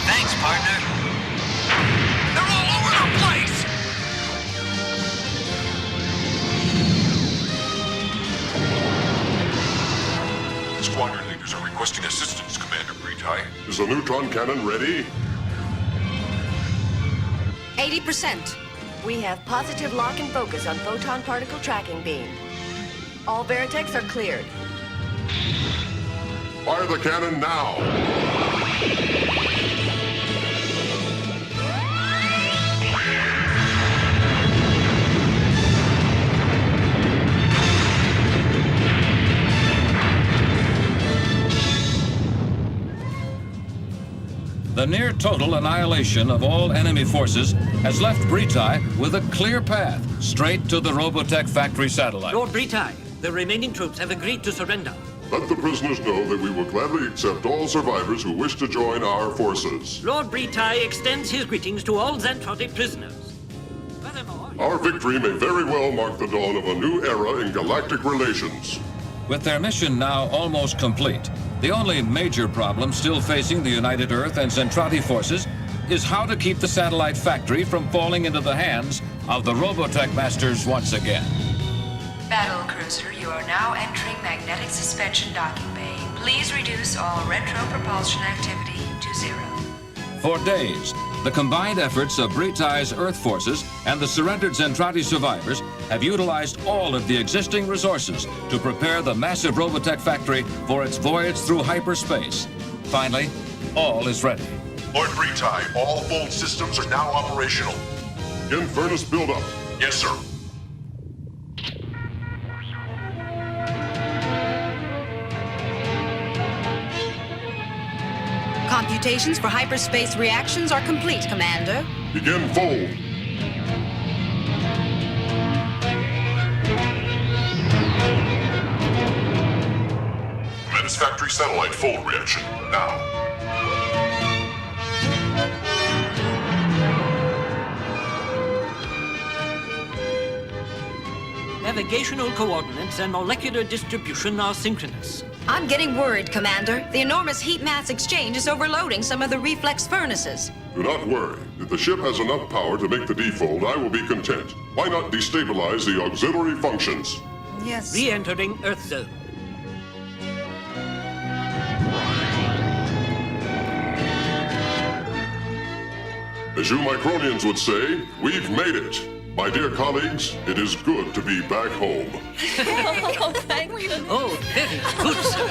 Thanks, partner. They're all over the place! Squadron leaders are requesting assistance, Commander Britai. Is the neutron cannon ready? 80%. We have positive lock and focus on photon particle tracking beam. All Veritechs are cleared. Fire the cannon now! The near total annihilation of all enemy forces has left Britai with a clear path straight to the Robotech factory satellite. Lord Britai, the remaining troops have agreed to surrender. Let the prisoners know that we will gladly accept all survivors who wish to join our forces. Lord Britai extends his greetings to all Zentradi prisoners. Our victory may very well mark the dawn of a new era in galactic relations. With their mission now almost complete, the only major problem still facing the United Earth and Zentradi forces is how to keep the satellite factory from falling into the hands of the Robotech masters once again. Battle Cruiser, you are now entering magnetic suspension docking bay. Please reduce all retro propulsion activity to 0. For days, the combined efforts of Britai's Earth forces and the surrendered Zentradi survivors have utilized all of the existing resources to prepare the massive Robotech factory for its voyage through hyperspace. Finally, all is ready. Lord Britai, all Fold systems are now operational. Begin furnace buildup. Yes, sir. Computations for hyperspace reactions are complete, Commander. Begin fold. Commence factory satellite fold reaction, now. Navigational coordinates and molecular distribution are synchronous. I'm getting worried, Commander. The enormous heat mass exchange is overloading some of the reflex furnaces. Do not worry. If the ship has enough power to make the defold, I will be content. Why not destabilize the auxiliary functions? Yes. Re-entering Earth zone. As you Micronians would say, we've made it. My dear colleagues, it is good to be back home. Oh, thank you. Oh, very good, sir.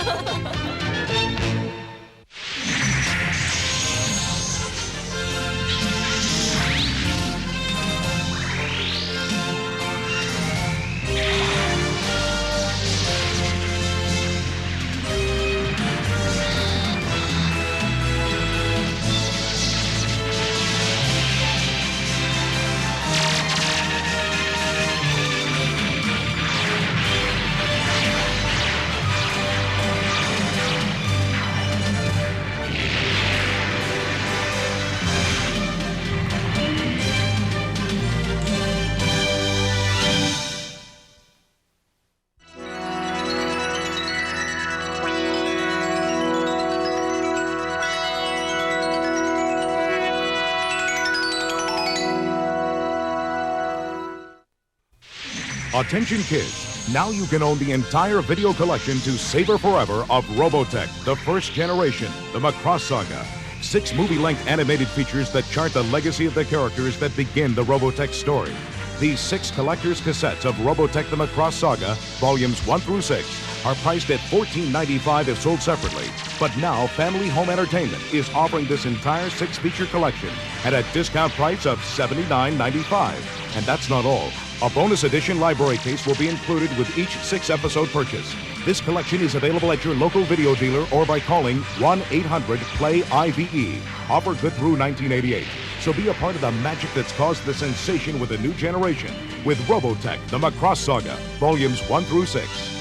Attention kids, now you can own the entire video collection to savor forever of Robotech, the first generation, the Macross Saga. 6 movie-length animated features that chart the legacy of the characters that begin the Robotech story. These 6 collector's cassettes of Robotech the Macross Saga, volumes 1 through 6, are priced at $14.95 if sold separately. But now Family Home Entertainment is offering this entire 6-feature collection at a discount price of $79.95. And that's not all. A bonus edition library case will be included with each 6-episode purchase. This collection is available at your local video dealer or by calling 1-800-PLAY-IVE. Offer good through 1988. So be a part of the magic that's caused the sensation with a new generation with Robotech, the Macross Saga, volumes 1 through 6.